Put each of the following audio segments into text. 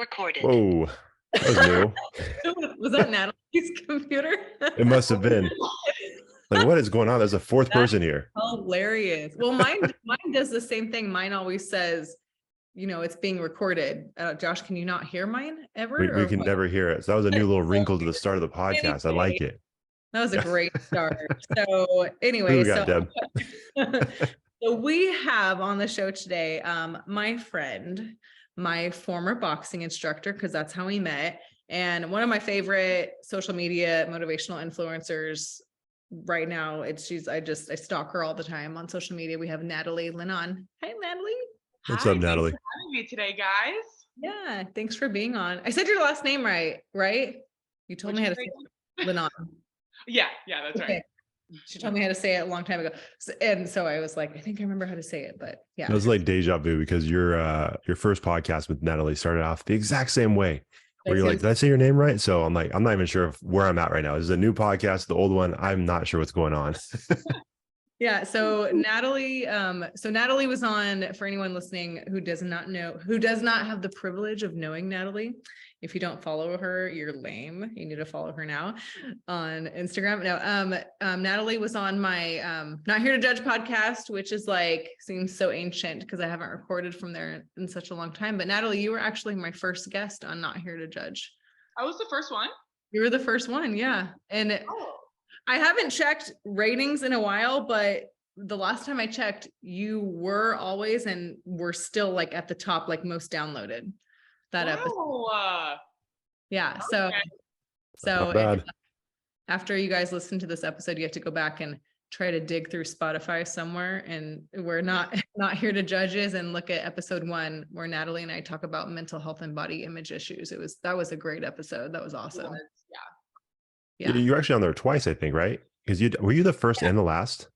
recorded. Whoa, that was new. Was that Natalie's computer? It must have been. Like, what is going on? There's a fourth person here. Hilarious. Well, mine does the same thing. Mine always says, it's being recorded. Josh, can you not hear mine ever? We can never hear it. So that was a new little wrinkle to the start of the podcast. I like it. That was a great start. So anyway, Deb? So we have on the show today, my friend, my former boxing instructor, because that's how we met, and one of my favorite social media motivational influencers right now. I stalk her all the time on social media. We have Natalie Linan. Hi, Natalie. What's up, Natalie? Thanks for having me today, guys. Yeah, thanks for being on. I said your last name right? You told me how to say it. Linan. Yeah, that's right. She told me how to say it a long time ago. And so I was like, I think I remember how to say it, but yeah. It was like deja vu because your first podcast with Natalie started off the exact same way. Where you're like, did I say your name right? So I'm like, I'm not even sure where I'm at right now. This is a new podcast, the old one. I'm not sure what's going on. Yeah. So Natalie was on, for anyone listening who does not have the privilege of knowing Natalie. If you don't follow her, you're lame. You need to follow her now on Instagram. No, Natalie was on my Not Here to Judge podcast, which is seems so ancient because I haven't recorded from there in such a long time. But Natalie, you were actually my first guest on Not Here to Judge. I was the first one. You were the first one, yeah. And I haven't checked ratings in a while, but the last time I checked, you were always and we're still at the top, most downloaded. That episode. Yeah. Okay. So after you guys listen to this episode, you have to go back and try to dig through Spotify somewhere, and we're not here to judges, and look at episode 1 where Natalie and I talk about mental health and body image issues. That was a great episode. That was awesome. Yeah. You were actually on there twice, I think, right? Because were you the first and the last?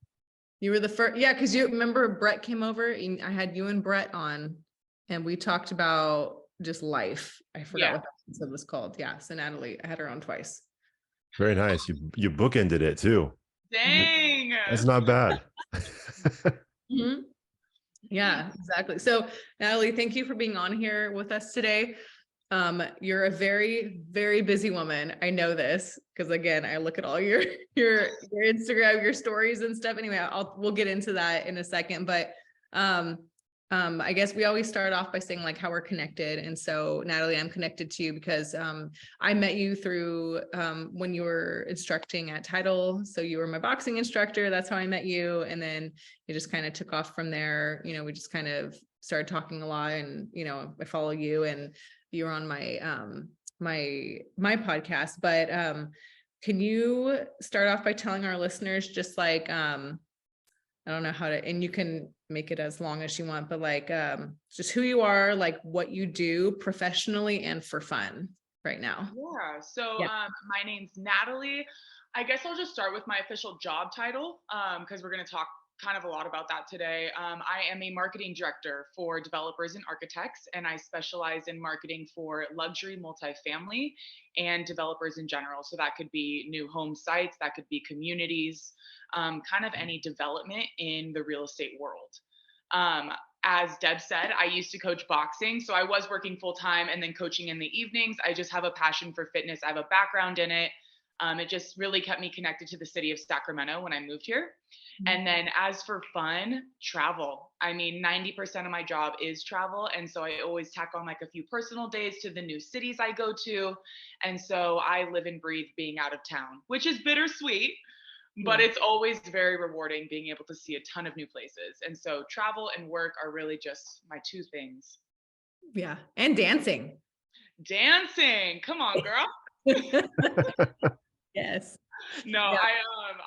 You were the first. Yeah. Cause you remember Brett came over and I had you and Brett on and we talked about just life. I forgot what that episode was called. Yeah. So Natalie, I had her on twice. Very nice. You bookended it too. Dang. That's not bad. Mm-hmm. Yeah, exactly. So Natalie, thank you for being on here with us today. You're a very, very busy woman. I know this because again, I look at all your Instagram, your stories and stuff. Anyway, we'll get into that in a second, but I guess we always start off by saying how we're connected. And so Natalie, I'm connected to you because I met you through when you were instructing at Title. So you were my boxing instructor. That's how I met you. And then it just kind of took off from there. We just kind of started talking a lot, and I follow you and you're on my my podcast. But can you start off by telling our listeners just I don't know how to, and you can make it as long as you want, but just who you are, what you do professionally and for fun right now. Yeah. So my name's Natalie. I guess I'll just start with my official job title because we're going to talk kind of a lot about that today. I am a marketing director for developers and architects, and I specialize in marketing for luxury multifamily and developers in general. So that could be new home sites, that could be communities, kind of any development in the real estate world. As Deb said, I used to coach boxing, so I was working full time and then coaching in the evenings. I just have a passion for fitness. I have a background in it. It just really kept me connected to the city of Sacramento when I moved here. And then as for fun, travel. I mean, 90% of my job is travel. And so I always tack on a few personal days to the new cities I go to. And so I live and breathe being out of town, which is bittersweet, but it's always very rewarding being able to see a ton of new places. And so travel and work are really just my two things. Yeah. And dancing. Come on, girl. Yes. No, yeah.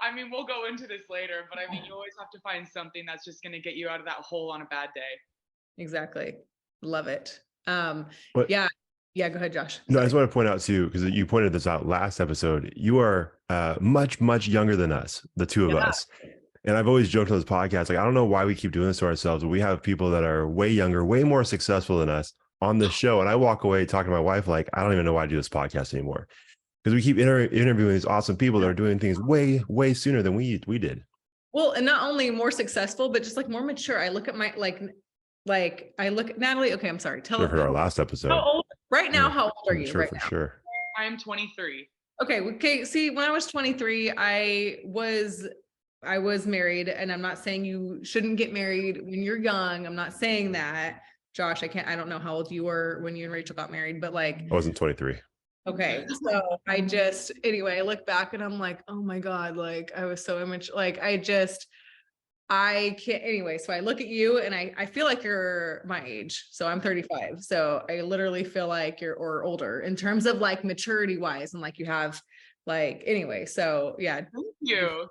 I mean, we'll go into this later, but I mean, you always have to find something that's just going to get you out of that hole on a bad day. Exactly. Love it. Go ahead, Josh. No, I just want to point out too, because you pointed this out last episode, you are much, much younger than us, the two of us. And I've always joked on this podcast, I don't know why we keep doing this to ourselves, but we have people that are way younger, way more successful than us on this show. And I walk away talking to my wife, I don't even know why I do this podcast anymore. Because we keep interviewing these awesome people that are doing things way, way sooner than we did. Well, and not only more successful, but just more mature. I look at my I look at Natalie. Okay, I'm sorry. Tell her our last episode. Right now, Yeah, how old are I'm you sure right for now? sure. I'm 23. Okay. See, when I was 23, I was married, and I'm not saying you shouldn't get married when you're young. I'm not saying that. Josh, I don't know how old you were when you and Rachel got married, but like, I wasn't 23. okay. So anyway, I look back and I'm like, oh my God, like I was so immature. Like I can't anyway. So I look at you and I feel like you're my age. So I'm 35. So I literally feel like you're or older in terms of like maturity wise. And like you have like, anyway. So yeah. Thank you.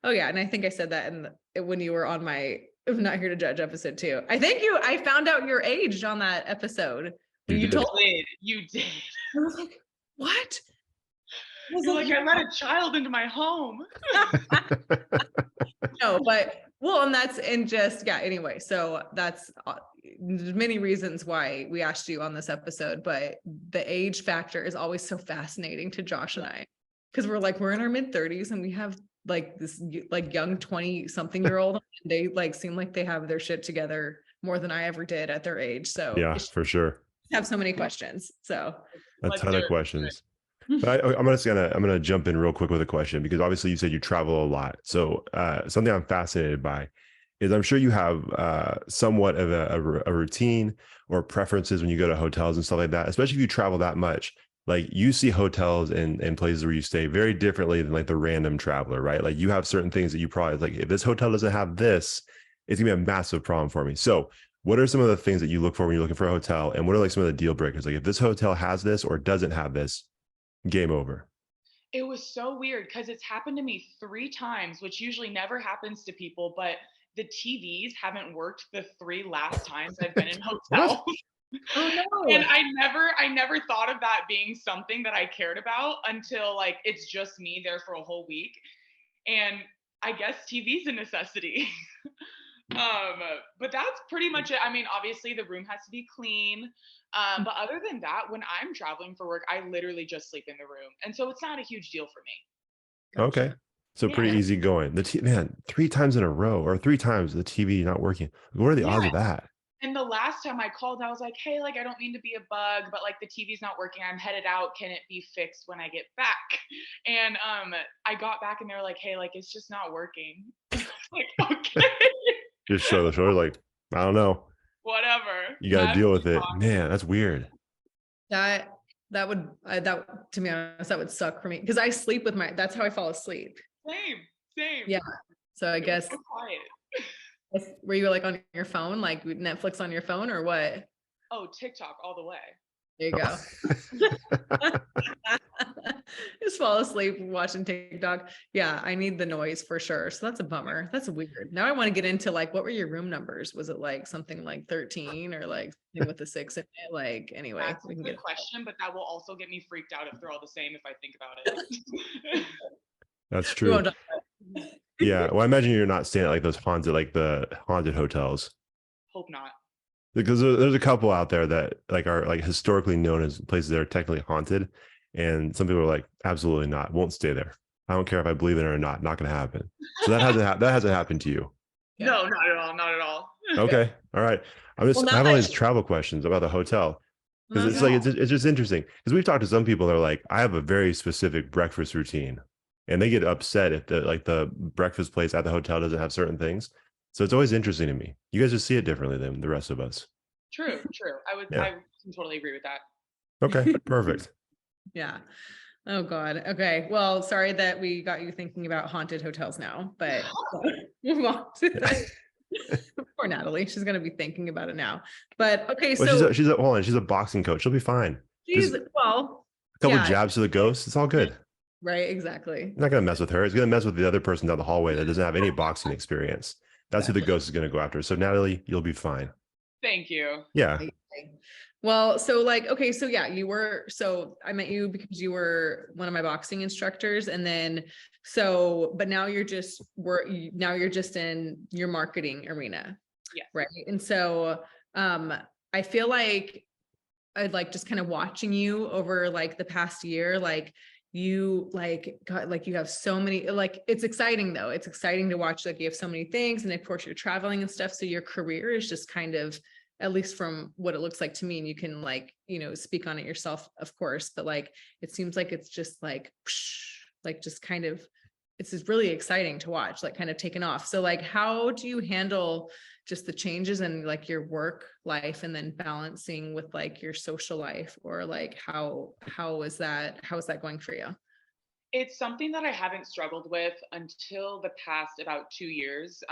Oh yeah. And I think I said that when you were on my I'm Not Here to Judge episode too. I found out your age on that episode. When You you did. told me. You did. I was like, what? You're like, I let a child into my home. No, but well, anyway, so that's many reasons why we asked you on this episode, but the age factor is always so fascinating to Josh and I, because we're in our mid-30s and we have like this like young 20-something-year-old, and they like seem like they have their shit together more than I ever did at their age. So Yeah, for sure. Have so many questions. So A ton of questions. But I'm gonna jump in real quick with a question, because obviously you said you travel a lot. So something I'm fascinated by is I'm sure you have somewhat of a routine or preferences when you go to hotels and stuff like that, especially if you travel that much. Like you see hotels and places where you stay very differently than like the random traveler, right? Like you have certain things that you probably like, if this hotel doesn't have this, it's gonna be a massive problem for me. So what are some of the things that you look for when you're looking for a hotel? And what are like some of the deal breakers? Like if this hotel has this or doesn't have this, game over. It was so weird because it's happened to me 3 times, which usually never happens to people, but the TVs haven't worked the 3 last times I've been in hotels. oh no. And I never thought of that being something that I cared about until like it's just me there for a whole week. And I guess TV's a necessity. But that's pretty much it. I mean, obviously the room has to be clean. But other than that, when I'm traveling for work, I literally just sleep in the room. And so it's not a huge deal for me. Gotcha. Okay. So pretty easy going. Man, 3 times in a row or 3 times the TV not working. What are the odds of that? And the last time I called, I was like, hey, like, I don't mean to be a bug, but like the TV's not working. I'm headed out. Can it be fixed when I get back? And I got back and they were like, hey, like, it's just not working. Like, okay. Just show the shoulder, like, I don't know. Whatever. You got to deal with it. Man, that's weird. That to be honest, that would suck for me because I sleep with that's how I fall asleep. Same. Yeah. So I guess. So quiet. Were you like on your phone, like Netflix on your phone or what? Oh, TikTok all the way. There you go. Just fall asleep watching TikTok. Yeah, I need the noise for sure. So that's a bummer. That's weird. Now I want to get into like, what were your room numbers? Was it like something like 13 or like with a 6 in it? Like, anyway, that's a good question, but that will also get me freaked out if they're all the same if I think about it. That's true. Yeah. Well, I imagine you're not staying at like those the haunted hotels. Hope not. Because there's a couple out there that like are like historically known as places that are technically haunted. And some people are like, absolutely not, won't stay there. I don't care if I believe in it or not going to happen. So that hasn't happened to you. Yeah. No, not at all. Okay. All right. I have all these travel questions about the hotel. Because it's just interesting. Because we've talked to some people that are like, I have a very specific breakfast routine. And they get upset if the breakfast place at the hotel doesn't have certain things. So it's always interesting to me. You guys just see it differently than the rest of us. True. I can totally agree with that. Okay, perfect. Yeah. Oh God. Okay. Well, sorry that we got you thinking about haunted hotels now, but move on to that. Poor Natalie. She's going to be thinking about it now. But okay. Well, she's a boxing coach. She'll be fine. A couple jabs to the ghost. It's all good. Right. Exactly. I'm not going to mess with her. It's going to mess with the other person down the hallway that doesn't have any boxing experience. That's who the ghost is going to go after. So Natalie, you'll be fine. Thank you. Yeah. Well, so like, okay, so yeah, I met you because you were one of my boxing instructors. And then, but now you're just in your marketing arena. Yeah. Right. And so, I feel like I'd like just kind of watching you over like the past year, like you you have so many, like, it's exciting though. It's exciting to watch, like you have so many things and of course you're traveling and stuff. So your career is just kind of at least from what it looks like to me, and you can like, speak on it yourself, of course, but like, it seems like it's just like just kind of, it's just really exciting to watch, like kind of taken off. So like, how do you handle just the changes in like your work life and then balancing with like your social life, or like, how is that going for you? It's something that I haven't struggled with until the past about 2 years,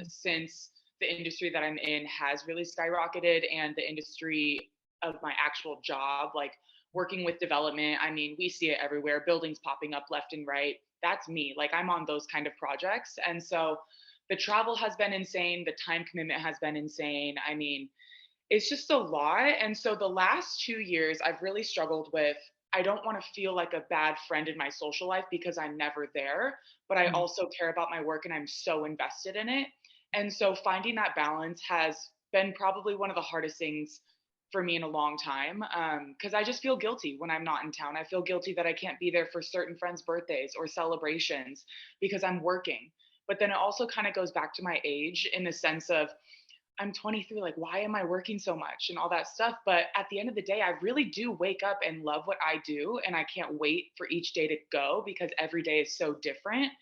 since the industry that I'm in has really skyrocketed, and the industry of my actual job, like working with development. I mean, we see it everywhere, buildings popping up left and right. That's me. Like, I'm on those kind of projects. And so the travel has been insane. The time commitment has been insane. I mean, it's just a lot. And so the last 2 years, I've really struggled with, I don't want to feel like a bad friend in my social life because I'm never there, but I also care about my work and I'm so invested in it. And so finding that balance has been probably one of the hardest things for me in a long time, because I just feel guilty when I'm not in town. I feel guilty that I can't be there for certain friends' birthdays or celebrations because I'm working. But then it also kind of goes back to my age in the sense of, I'm 23, like, why am I working so much and all that stuff? But at the end of the day, I really do wake up and love what I do. And I can't wait for each day to go because every day is so different.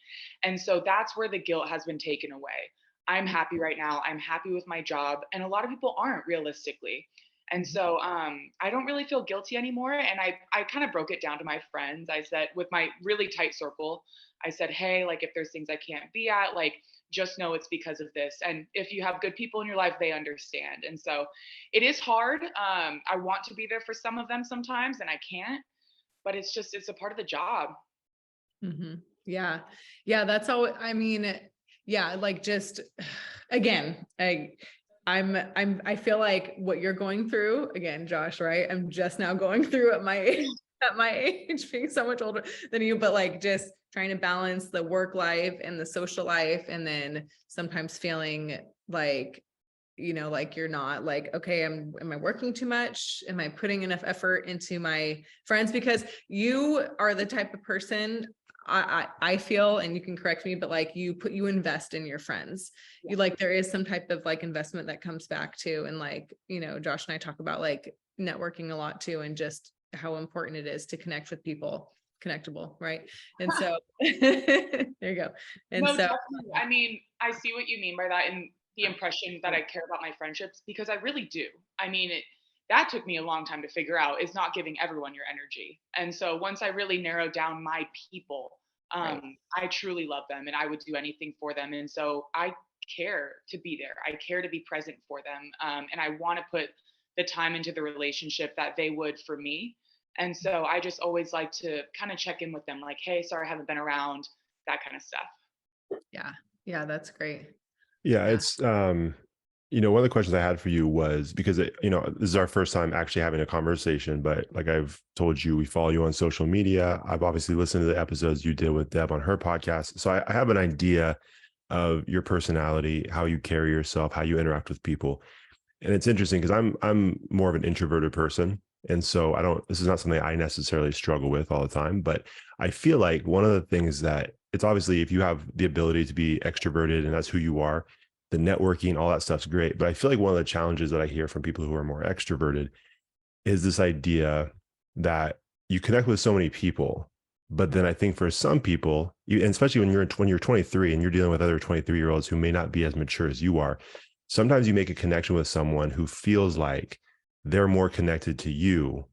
And so that's where the guilt has been taken away. I'm happy right now. I'm happy with my job. And a lot of people aren't, realistically. And so I don't really feel guilty anymore. And I kind of broke it down to my friends. I said, with my really tight circle, I said, hey, like, if there's things I can't be at, like, just know it's because of this. And if you have good people in your life, they understand. And so it is hard. I want to be there for some of them sometimes and I can't, but it's a part of the job. Mm-hmm. Yeah. Yeah. That's all. I mean, yeah, like just, again, I feel like what you're going through, again, Josh, right? I'm just now going through at my age, being so much older than you, but like just trying to balance the work life and the social life. And then sometimes feeling like, like you're not like, okay, am I working too much? Am I putting enough effort into my friends? Because you are the type of person, I feel, and you can correct me, but like you invest in your friends. You like, there is some type of like investment that comes back to, and like, Josh and I talk about like networking a lot too, and just how important it is to connect with people. Connectable, right? And so there you go. And No, so definitely. I mean, I see what you mean by that, and the impression that I care about my friendships, because I really do. I mean, that took me a long time to figure out, is not giving everyone your energy. And so once I really narrowed down my people, right. I truly love them and I would do anything for them. And so I care to be there. I care to be present for them. And I want to put the time into the relationship that they would for me. And so I just always like to kind of check in with them, like, hey, sorry, I haven't been around, that kind of stuff. Yeah. Yeah. That's great. Yeah, Yeah. it's one of the questions I had for you was because this is our first time actually having a conversation, but like I've told you, we follow you on social media. I've obviously listened to the episodes you did with Deb on her podcast. So I have an idea of your personality, how you carry yourself, how you interact with people. And it's interesting because I'm more of an introverted person. And so this is not something I necessarily struggle with all the time, but I feel like one of the things that it's obviously, if you have the ability to be extroverted and that's who you are, the networking, all that stuff's great. But I feel like one of the challenges that I hear from people who are more extroverted is this idea that you connect with so many people. But then I think for some people, and especially when you're 23 and you're dealing with other 23-year-olds who may not be as mature as you are, sometimes you make a connection with someone who feels like they're more connected to you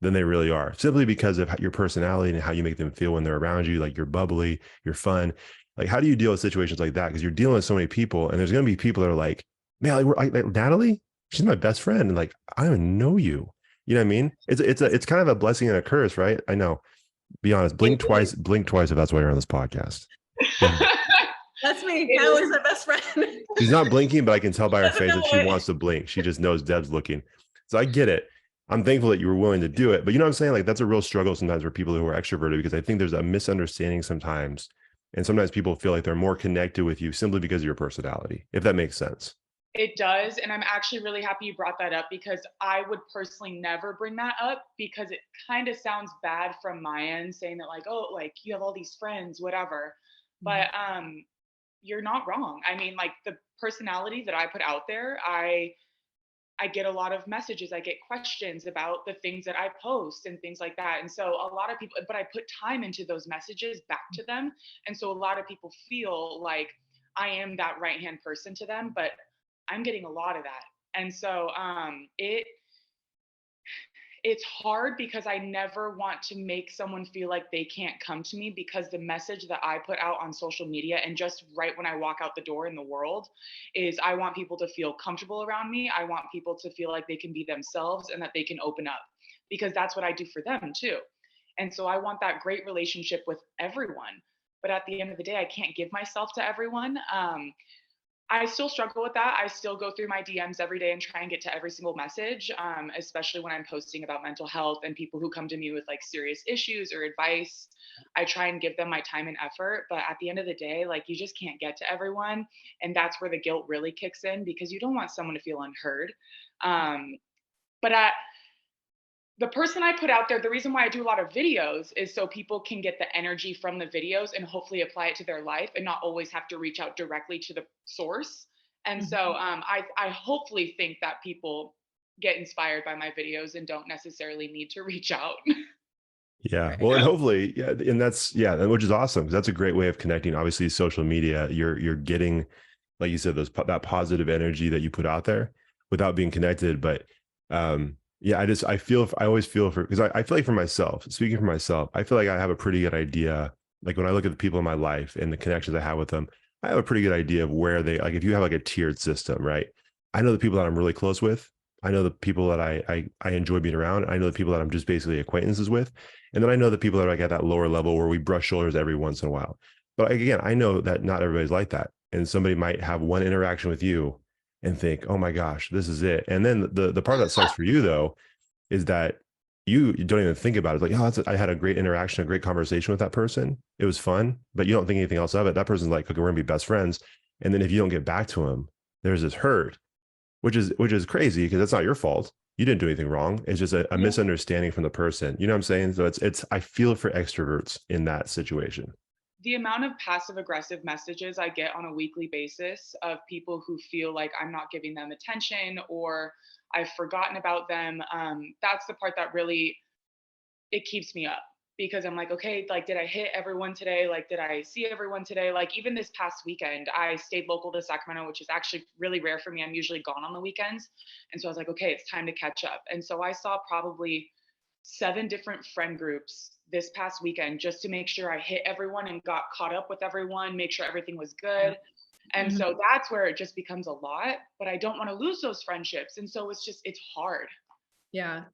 than they really are, simply because of your personality and how you make them feel when they're around you. Like, you're bubbly, you're fun. Like, how do you deal with situations like that? Because you're dealing with so many people, and there's going to be people that are like, man, like Natalie, she's my best friend, and like, I don't even know you. You know what I mean? It's kind of a blessing and a curse, right? I know. Be honest. Blink twice if that's why you're on this podcast. That's me. Natalie's my best friend. She's not blinking, but I can tell by her face that she wants to blink. She just knows Deb's looking. So I get it. I'm thankful that you were willing to do it. But you know what I'm saying? Like, that's a real struggle sometimes for people who are extroverted, because I think there's a misunderstanding sometimes. And sometimes people feel like they're more connected with you simply because of your personality, if that makes sense. It does. And I'm actually really happy you brought that up, because I would personally never bring that up, because it kind of sounds bad from my end, saying that like, oh, like, you have all these friends, whatever. But you're not wrong. I mean, like, the personality that I put out there, I get a lot of messages, I get questions about the things that I post and things like that. And so a lot of people, but I put time into those messages back to them. And so a lot of people feel like I am that right hand person to them, but I'm getting a lot of that. And so it's hard because I never want to make someone feel like they can't come to me, because the message that I put out on social media and just right when I walk out the door in the world is I want people to feel comfortable around me. I want people to feel like they can be themselves and that they can open up, because that's what I do for them too. And so I want that great relationship with everyone. But at the end of the day, I can't give myself to everyone. I still struggle with that. I still go through my DMs every day and try and get to every single message, especially when I'm posting about mental health and people who come to me with like serious issues or advice. I try and give them my time and effort. But at the end of the day, like, you just can't get to everyone. And that's where the guilt really kicks in, because you don't want someone to feel unheard. But the person I put out there, the reason why I do a lot of videos is so people can get the energy from the videos and hopefully apply it to their life and not always have to reach out directly to the source. And so I hopefully think that people get inspired by my videos and don't necessarily need to reach out. Yeah. Well, and hopefully, yeah, and that's, yeah, which is awesome, because that's a great way of connecting. Obviously, social media, you're getting, like you said, that positive energy that you put out there without being connected. But yeah, I always feel for, because I feel like for myself, speaking for myself, I feel like I have a pretty good idea. Like when I look at the people in my life and the connections I have with them, I have a pretty good idea of where they, like if you have like a tiered system, right? I know the people that I'm really close with. I know the people that I enjoy being around. I know the people that I'm just basically acquaintances with. And then I know the people that are like at that lower level where we brush shoulders every once in a while. But again, I know that not everybody's like that. And somebody might have one interaction with you and think, oh my gosh, this is it. And then the part that sucks for you though, is that you don't even think about it. It's like, oh, I had a great interaction, a great conversation with that person. It was fun, but you don't think anything else of it. That person's like, okay, we're gonna be best friends. And then if you don't get back to him, there's this hurt, which is crazy, because that's not your fault. You didn't do anything wrong. It's just a misunderstanding from the person. You know what I'm saying? So it's I feel for extroverts in that situation. The amount of passive aggressive messages I get on a weekly basis of people who feel like I'm not giving them attention or I've forgotten about them, that's the part that really, it keeps me up, because I'm like, okay, like, did I hit everyone today? Like, did I see everyone today? Like, even this past weekend, I stayed local to Sacramento, which is actually really rare for me. I'm usually gone on the weekends. And so I was like, okay, it's time to catch up. And so I saw probably 7 different friend groups this past weekend just to make sure I hit everyone and got caught up with everyone, make sure everything was good. And so that's where it just becomes a lot, but I don't want to lose those friendships. And so it's hard. Yeah.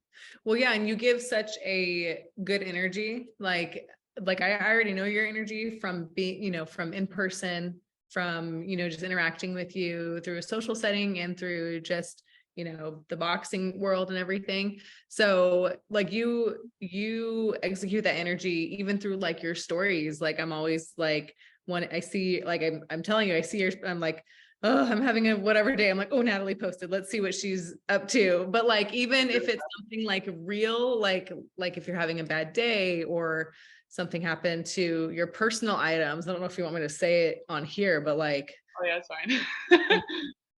Well, yeah. And you give such a good energy. Like I already know your energy from being, from in person, from, just interacting with you through a social setting and through just, the boxing world and everything. So like you execute that energy even through like your stories. Like I'm always like, when I see, like, I'm telling you, I see I'm like, oh, I'm having a whatever day. I'm like, oh, Natalie posted, let's see what she's up to. But like, even if it's something like real, like if you're having a bad day or something happened to your personal items, I don't know if you want me to say it on here, but like, oh yeah, it's fine.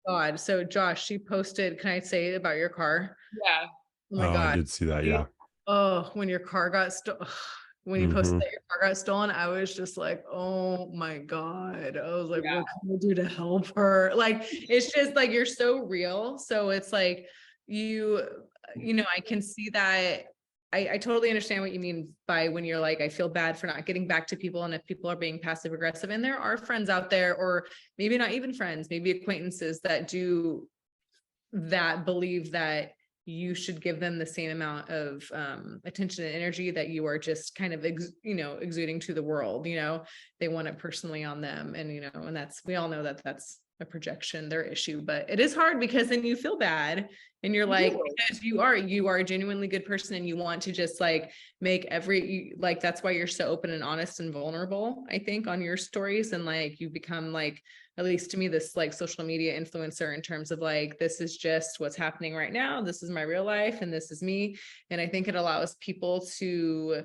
God. So Josh, she posted, can I say about your car? Yeah. Oh my God. I did see that. Yeah. Oh, when your car got when you posted that your car got stolen, I was just like, oh my God. I was like, what can I do to help her? Like, it's just like, you're so real. So it's like, I can see that. I totally understand what you mean by when you're like, I feel bad for not getting back to people. And if people are being passive aggressive, and there are friends out there, or maybe not even friends, maybe acquaintances that do that, believe that you should give them the same amount of attention and energy that you are just kind of, exuding to the world. They want it personally on them. And, and we all know that that's a projection, their issue, but it is hard because then you feel bad and you're like, because you are a genuinely good person and you want to just like make that's why you're so open and honest and vulnerable, I think, on your stories. And like, you become like, at least to me, this like social media influencer in terms of like, this is just what's happening right now. This is my real life and this is me. And I think it allows people to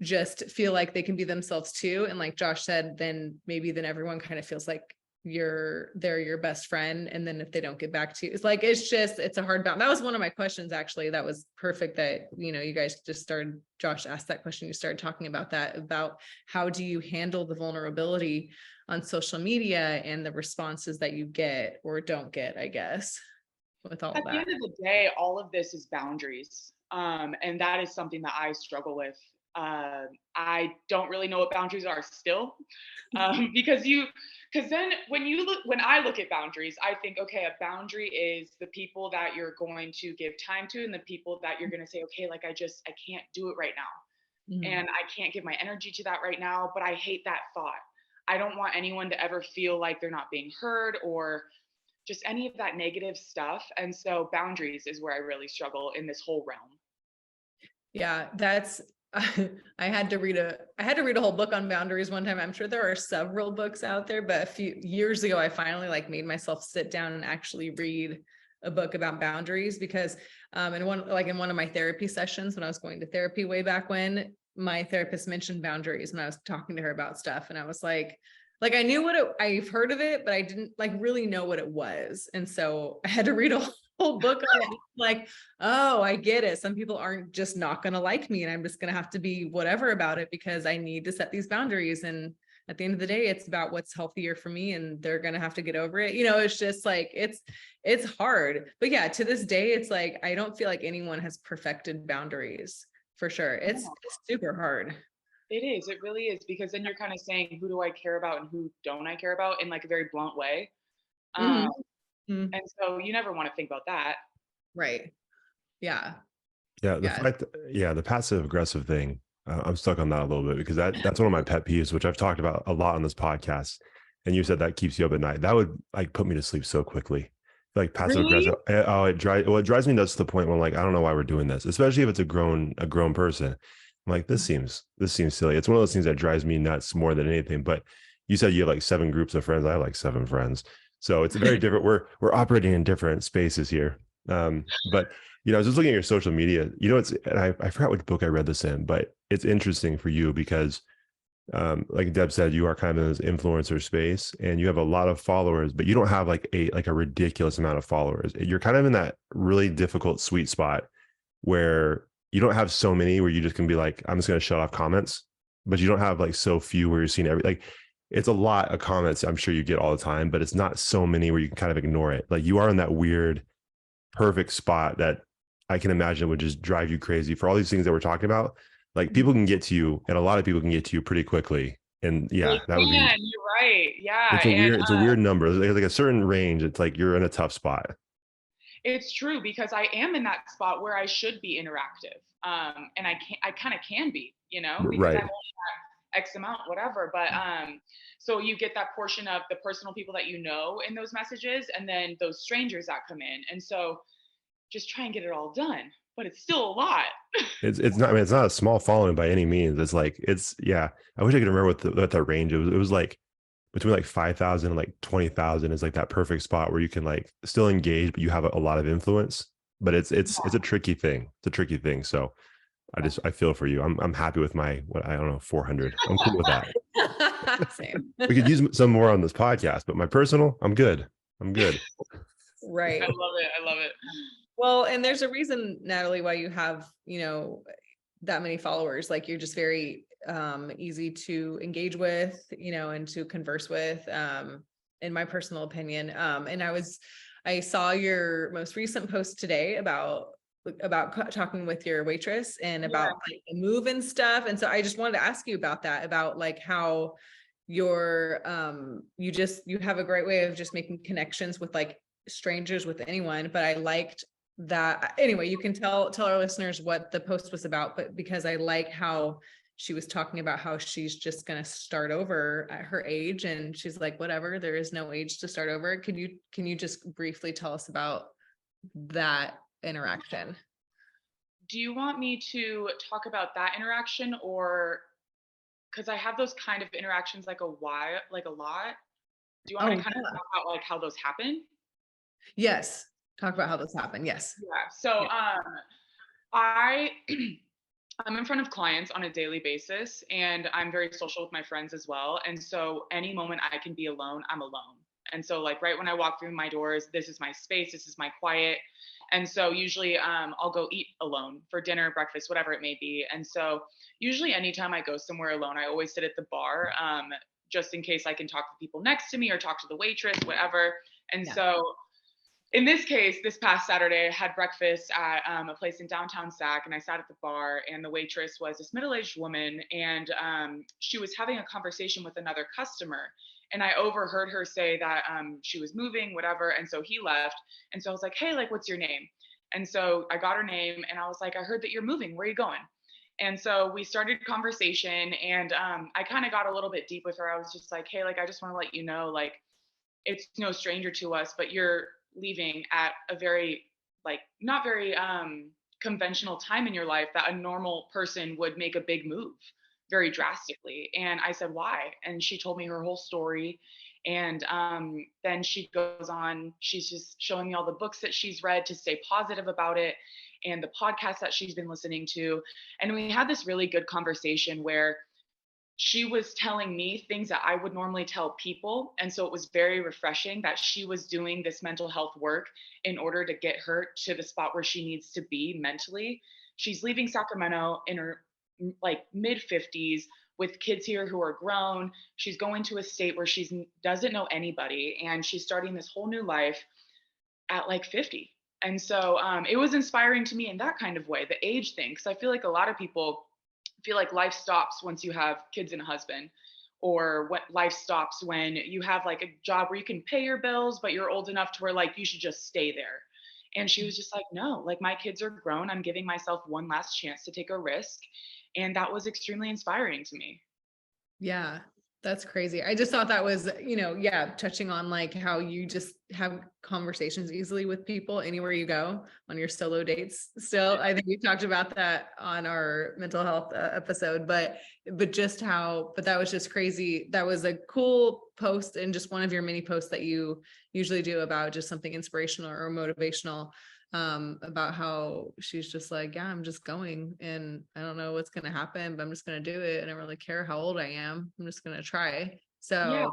just feel like they can be themselves too. And like Josh said, then everyone kind of feels like they're your best friend, and then if they don't get back to you, it's a hard balance. That was one of my questions, actually. That was perfect that you guys just started. Josh asked that question, you started talking about that, about how do you handle the vulnerability on social media and the responses that you get or don't get, I guess, with all At that. the end of the day, all of this is boundaries. And that is something that I struggle with. I don't really know what boundaries are still, because then when I look at boundaries, I think, okay, a boundary is the people that you're going to give time to, and the people that you're going to say, okay, like I can't do it right now. Mhm. And I can't give my energy to that right now, but I hate that thought. I don't want anyone to ever feel like they're not being heard or just any of that negative stuff. And so boundaries is where I really struggle in this whole realm. Yeah, that's I had to read a whole book on boundaries one time. I'm sure there are several books out there, but a few years ago I finally made myself sit down and actually read a book about boundaries, because in one of my therapy sessions when I was going to therapy way back when, my therapist mentioned boundaries and I was talking to her about stuff, and I was like I knew I've heard of it, but I didn't really know what it was. And so I had to read a whole book on it. Oh, I get it. Some people aren't just not going to like me, and I'm just going to have to be whatever about it because I need to set these boundaries. And at the end of the day, it's about what's healthier for me, and they're going to have to get over it. It's just it's hard. But yeah, to this day, it's I don't feel like anyone has perfected boundaries for sure. It's super hard. It is. It really is, because then you're kind of saying, who do I care about and who don't I care about, in a very blunt way. Mhm. And so you never want to think about that. Right. Yeah. Yeah, Yeah. the passive aggressive thing. I'm stuck on that a little bit because that's one of my pet peeves, which I've talked about a lot on this podcast. And you said that keeps you up at night. That would put me to sleep so quickly. Passive Really? aggressive. Oh, it drives me nuts to the point where I don't know why we're doing this, especially if it's a grown person. I'm like, this seems silly. It's one of those things that drives me nuts more than anything. But you said you have 7 groups of friends. I have 7 friends. So it's very different. We're operating in different spaces here. But I was just looking at your social media. And I forgot which book I read this in, but it's interesting for you because, like Deb said, you are kind of in this influencer space, and you have a lot of followers, but you don't have a ridiculous amount of followers. You're kind of in that really difficult sweet spot where you don't have so many where you just can be I'm just going to shut off comments, but you don't have so few where you're seeing it's a lot of comments I'm sure you get all the time, but it's not so many where you can kind of ignore it. You are in that weird perfect spot that I can imagine would just drive you crazy for all these things that we're talking about. People can get to you, and a lot of people can get to you pretty quickly. And yeah, that would be. You're right. Yeah. It's a weird number. There's a certain range. It's you're in a tough spot. It's true, because I am in that spot where I should be interactive. And I kind of can be, because Right. I'm only at X amount, whatever. But so you get that portion of the personal people that in those messages, and then those strangers that come in. And so just try and get it all done, but it's still a lot. It's not. I mean, it's not a small following by any means. It's yeah. I wish I could remember what that range. It was between 5,000 and 20,000 is that perfect spot where you can still engage, but you have a lot of influence. But it's a tricky thing. It's a tricky thing. So I feel for you. I'm happy with my I don't know 400. I'm cool with that. Same. We could use some more on this podcast, but my personal, I'm good. Right. I love it. Well, and there's a reason, Natalie, why you have, that many followers. You're just very easy to engage with, and to converse with, in my personal opinion. And I saw your most recent post today about talking with your waitress and about the move and stuff. And so I just wanted to ask you about that, about how your you have a great way of just making connections with strangers, with anyone. But I liked that. Anyway, you can tell our listeners what the post was about, but because I like how she was talking about how she's just going to start over at her age, and she's like, whatever, there is no age to start over. Can you just briefly tell us about that interaction? Do you want me to talk about that interaction, or because I have those kind of interactions a lot? Do you want me to kind of talk about how those happen? Yes. Talk about how those happen. Yes. Yeah. So I'm in front of clients on a daily basis, and I'm very social with my friends as well. And so any moment I can be alone, I'm alone. And so like right when I walk through my doors, this is my space, this is my quiet. And so usually I'll go eat alone for dinner, breakfast, whatever it may be. And so usually anytime I go somewhere alone, I always sit at the bar, just in case I can talk to people next to me or talk to the waitress, whatever. And so in this case, this past Saturday, I had breakfast at a place in downtown Sac, and I sat at the bar, and the waitress was this middle-aged woman, and she was having a conversation with another customer. And I overheard her say that she was moving, whatever, and so he left. And so I was like, hey, like, what's your name? And so I got her name, and I was like, I heard that you're moving. Where are you going? And so we started conversation, and I kind of got a little bit deep with her. I was just like, hey, like, I just want to let you know, like, it's no stranger to us, but you're leaving at a very like not very conventional time in your life that a normal person would make a big move very drastically. And I said, why? And she told me her whole story. And then she goes on, she's just showing me all the books that she's read to stay positive about it and the podcasts that she's been listening to. And we had this really good conversation where she was telling me things that I would normally tell people. And so it was very refreshing that she was doing this mental health work in order to get her to the spot where she needs to be mentally. She's leaving Sacramento in her like mid 50s with kids here who are grown. She's going to a state where she doesn't know anybody, and she's starting this whole new life at like 50. And so it was inspiring to me in that kind of way, the age thing, because I feel like a lot of people feel like life stops once you have kids and a husband, or what life stops when you have like a job where you can pay your bills, but you're old enough to where like you should just stay there. And she was just like, no, like my kids are grown. I'm giving myself one last chance to take a risk. And that was extremely inspiring to me. Yeah, that's crazy. I just thought that was, touching on like how you just have conversations easily with people anywhere you go on your solo dates. Still, I think we talked about that on our mental health episode, but that was just crazy. That was a cool post and just one of your many posts that you usually do about just something inspirational or motivational, about how she's just like, yeah, I'm just going and I don't know what's going to happen, but I'm just going to do it. I don't really care how old I am. I'm just going to try. So yeah.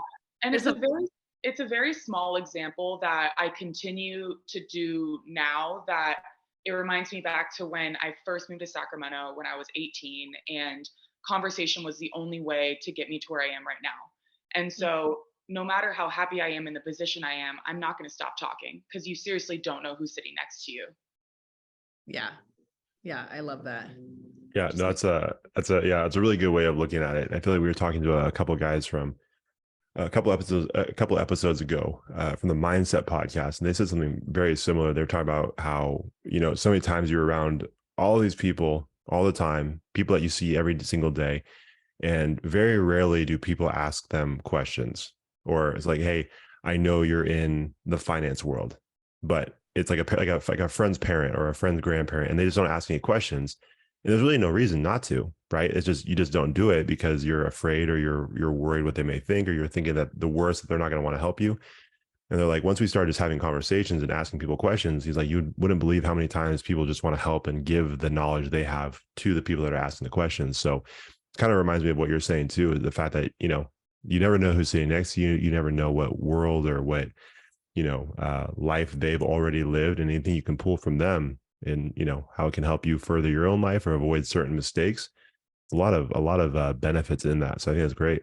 And it's a very small example that I continue to do now, that it reminds me back to when I first moved to Sacramento when I was 18, and conversation was the only way to get me to where I am right now. And so no matter how happy I am in the position I am, I'm not going to stop talking, because you seriously don't know who's sitting next to you. Yeah. Yeah. I love that. Yeah, no, it's a really good way of looking at it. I feel like we were talking to a couple of guys from a couple episodes ago from the Mindset podcast, and they said something very similar. They're talking about how, so many times you're around all these people all the time, people that you see every single day, and very rarely do people ask them questions. Or it's like, hey, I know you're in the finance world, but it's like a friend's parent or a friend's grandparent, and they just don't ask any questions. And there's really no reason not to, right? It's just, you just don't do it because you're afraid, or you're worried what they may think, or you're thinking that the worst, that they're not going to want to help you. And they're like, once we started just having conversations and asking people questions, he's like, you wouldn't believe how many times people just want to help and give the knowledge they have to the people that are asking the questions. So it kind of reminds me of what you're saying too, is the fact that, you never know who's sitting next to you. You never know what world or what, life they've already lived, and anything you can pull from them, and, how it can help you further your own life or avoid certain mistakes. A lot of benefits in that. So I think that's great.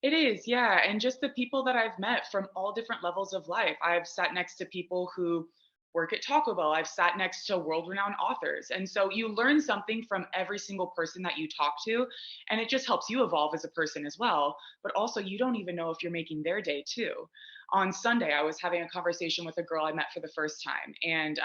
It is, yeah. And just the people that I've met from all different levels of life. I've sat next to people who work at Taco Bell. I've sat next to world-renowned authors. And so you learn something from every single person that you talk to, and it just helps you evolve as a person as well. But also, you don't even know if you're making their day too. On Sunday, I was having a conversation with a girl I met for the first time, and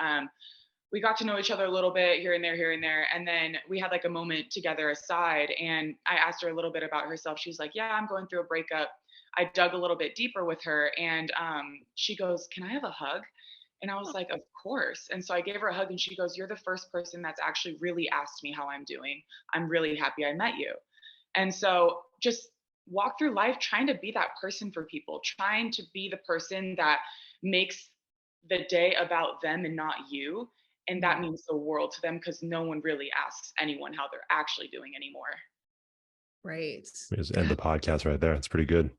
we got to know each other a little bit here and there. And then we had like a moment together aside, and I asked her a little bit about herself. She's like, yeah, I'm going through a breakup. I dug a little bit deeper with her, and she goes, can I have a hug? And I was like, of course. And so I gave her a hug, and she goes, you're the first person that's actually really asked me how I'm doing. I'm really happy I met you. And so just walk through life trying to be that person for people, trying to be the person that makes the day about them and not you. And that means the world to them, because no one really asks anyone how they're actually doing anymore. Right. We just end the podcast right there. It's pretty good.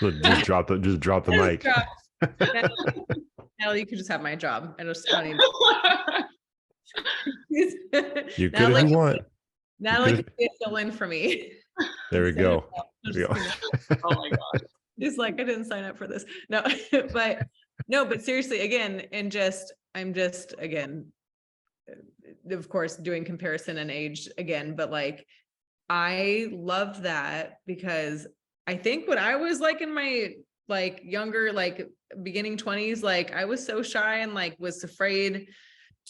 So just drop the mic. Natalie, you could just have my job. I don't need. You could if you want. Natalie could be a fill-in for me. There we go. Oh my God. Just like, I didn't sign up for this. No, but seriously, again, I'm just again, of course, doing comparison and age again, but like, I love that because I think when I was like in my like younger, like beginning 20s, like I was so shy and like was afraid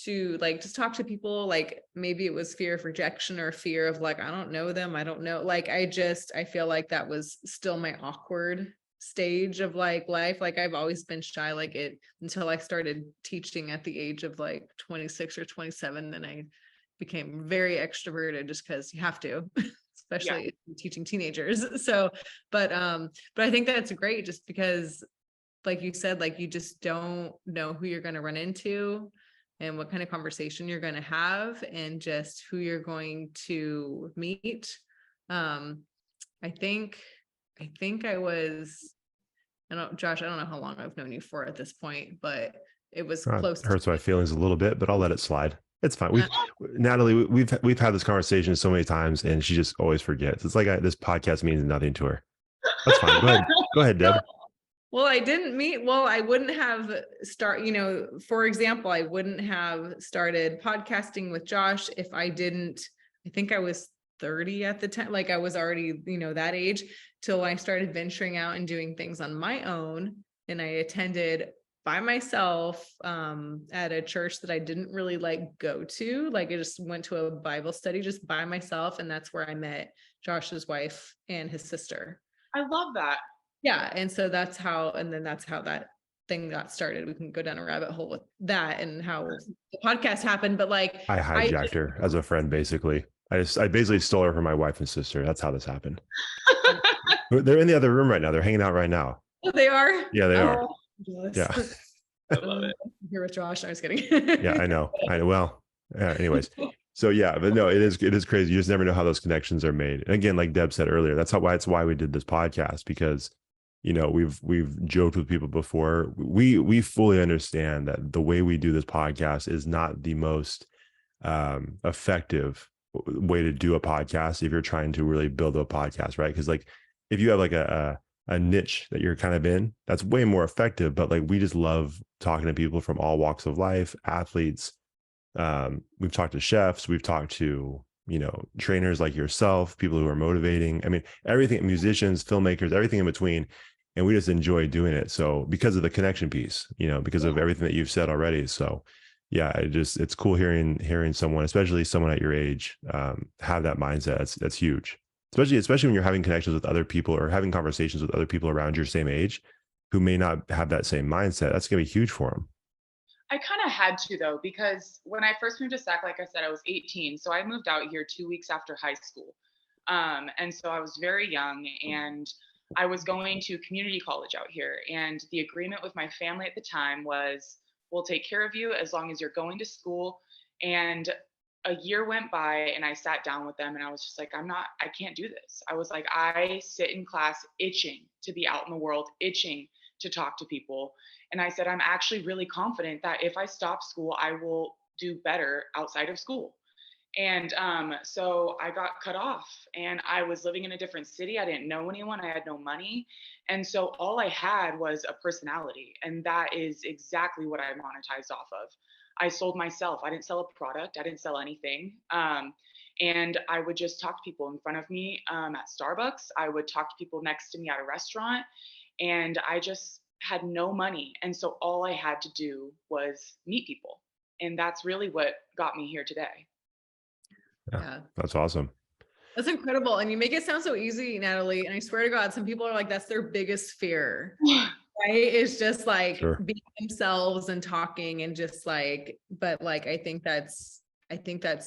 to like just talk to people. Like maybe it was fear of rejection or fear of like, I don't know them. I don't know. Like I feel like that was still my awkward stage of like life. Like I've always been shy like it until I started teaching at the age of like 26 or 27. Then I became very extroverted just because you have to, especially teaching teenagers. So, but I think that's great just because like you said, like you just don't know who you're going to run into and what kind of conversation you're going to have and just who you're going to meet. I think I was, Josh, I don't know how long I've known you for at this point, but it was close. Hurts my feelings a little bit, but I'll let it slide. It's fine. Natalie, we've had this conversation so many times and she just always forgets. It's like this podcast means nothing to her. That's fine. Go ahead, Deb. Well, I wouldn't have for example, I wouldn't have started podcasting with Josh if I think I was 30 at the time. Like I was already, that age till I started venturing out and doing things on my own. And I attended by myself at a church that I didn't really like go to. Like I just went to a Bible study just by myself. And that's where I met Josh's wife and his sister. I love that. Yeah. And so that's how that thing got started. We can go down a rabbit hole with that and how the podcast happened. But like I hijacked her as a friend, basically. I basically stole her from my wife and sister. That's how this happened. They're in the other room right now. They're hanging out right now. Oh, they are? Yeah, they are. Yeah. I love it. Here with Josh. I was kidding. Yeah, I know. Well, anyways. So yeah, but no, it is crazy. You just never know how those connections are made. And again, like Deb said earlier, that's why we did this podcast, because we've joked with people before. We fully understand that the way we do this podcast is not the most effective way to do a podcast if you're trying to really build a podcast, right? Because like if you have like a niche that you're kind of in, that's way more effective. But like we just love talking to people from all walks of life, athletes. We've talked to chefs, we've talked to trainers like yourself, people who are motivating. I mean, everything, musicians, filmmakers, everything in between. And we just enjoy doing it. So because of the connection piece, because of everything that you've said already. So yeah, it's cool hearing someone, especially someone at your age, have that mindset. That's huge. Especially when you're having connections with other people or having conversations with other people around your same age who may not have that same mindset. That's going to be huge for them. I kind of had to, though, because when I first moved to Sac, like I said, I was 18. So I moved out here 2 weeks after high school. And so I was very young and I was going to community college out here. And the agreement with my family at the time was, we'll take care of you as long as you're going to school. And a year went by and I sat down with them and I was just like, I can't do this. I was like, I sit in class itching to be out in the world, itching to talk to people. And I said, I'm actually really confident that if I stop school, I will do better outside of school. And so I got cut off and I was living in a different city. I didn't know anyone. I had no money. And so all I had was a personality. And that is exactly what I monetized off of. I sold myself. I didn't sell a product. I didn't sell anything. And I would just talk to people in front of me at Starbucks. I would talk to people next to me at a restaurant. And I just had no money. And so all I had to do was meet people. And that's really what got me here today. Yeah. That's awesome. That's incredible. And you make it sound so easy, Natalie. And I swear to God, some people are like, that's their biggest fear, right? It's just like being themselves and talking and just like, but like, I think that's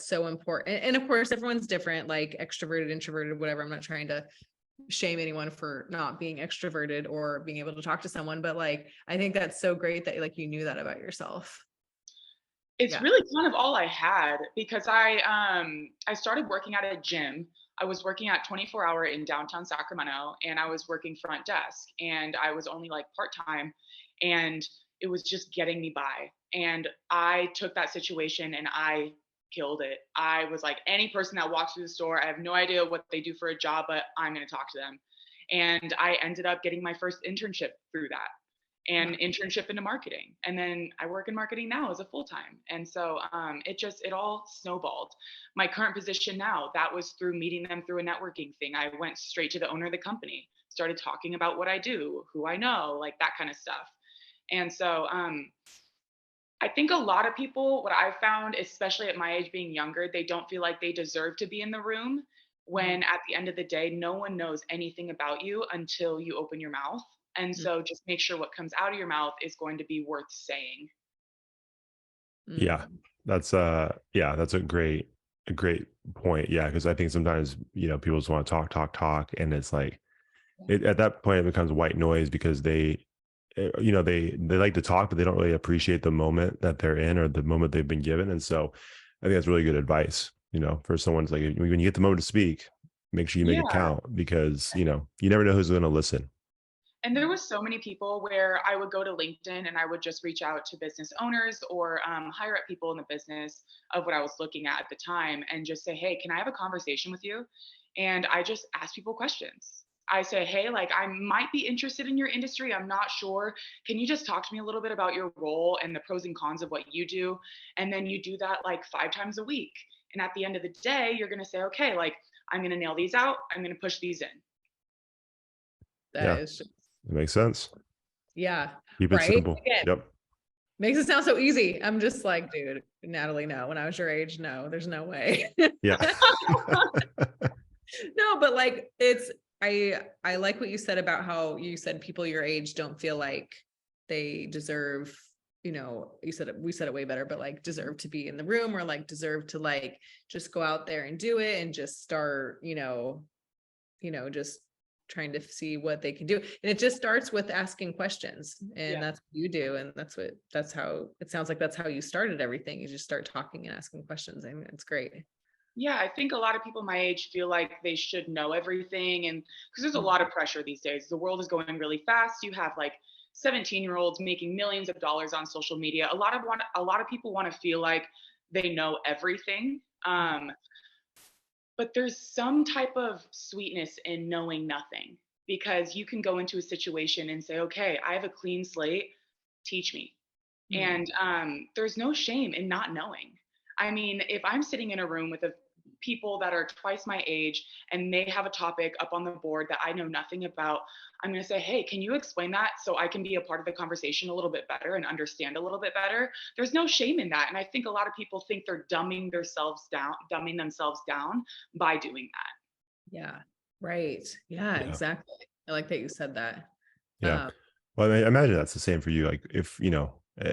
so important. And of course, everyone's different, like extroverted, introverted, whatever. I'm not trying to shame anyone for not being extroverted or being able to talk to someone, but like, I think that's so great that like, you knew that about yourself. It's really kind of all I had, because I started working at a gym. I was working at 24-hour in downtown Sacramento, and I was working front desk, and I was only like part-time, and it was just getting me by. And I took that situation and I killed it. I was like, any person that walks through the store, I have no idea what they do for a job, but I'm going to talk to them. And I ended up getting my first internship through that, and internship into marketing. And then I work in marketing now as a full-time. And so it all snowballed. My current position now, that was through meeting them through a networking thing. I went straight to the owner of the company, started talking about what I do, who I know, like that kind of stuff. And so I think a lot of people, what I've found, especially at my age being younger, they don't feel like they deserve to be in the room, when at the end of the day, no one knows anything about you until you open your mouth. And so just make sure what comes out of your mouth is going to be worth saying. Yeah, that's a great point. Yeah, because I think sometimes, people just want to talk, and it's like at that point it becomes white noise, because they like to talk, but they don't really appreciate the moment that they're in, or the moment they've been given. And so I think that's really good advice, for someone's like, when you get the moment to speak, make sure you make it count, because you never know who's going to listen. And there was so many people where I would go to LinkedIn and I would just reach out to business owners or higher up people in the business of what I was looking at the time, and just say, hey, can I have a conversation with you? And I just ask people questions. I say, hey, like, I might be interested in your industry. I'm not sure. Can you just talk to me a little bit about your role and the pros and cons of what you do? And then you do that like 5 times a week. And at the end of the day, you're going to say, okay, like, I'm going to nail these out. I'm going to push these in. It makes sense. Yeah. Keep it simple. Again, yep. Makes it sound so easy. I'm just like, dude, Natalie, no, when I was your age, no, there's no way. Yeah. No, but like, I like what you said about how you said people your age don't feel like they deserve, we said it way better, but like deserve to be in the room, or like deserve to like just go out there and do it and just start, just trying to see what they can do. And it just starts with asking questions, and that's what you do. And that's how it sounds like that's how you started everything. You just start talking and asking questions. I mean, it's great. Yeah, I think a lot of people my age feel like they should know everything. And because there's a lot of pressure these days. The world is going really fast. You have like 17-year-olds making millions of dollars on social media. A lot of people want to feel like they know everything. But there's some type of sweetness in knowing nothing, because you can go into a situation and say, okay, I have a clean slate, teach me. And there's no shame in not knowing. I mean, if I'm sitting in a room with people that are twice my age and they have a topic up on the board that I know nothing about, I'm going to say, hey, can you explain that so I can be a part of the conversation a little bit better and understand a little bit better? There's no shame in that. And I think a lot of people think they're dumbing themselves down by doing that. Yeah. Right. Yeah, exactly. I like that you said that. Yeah. Well, I imagine that's the same for you. Like if,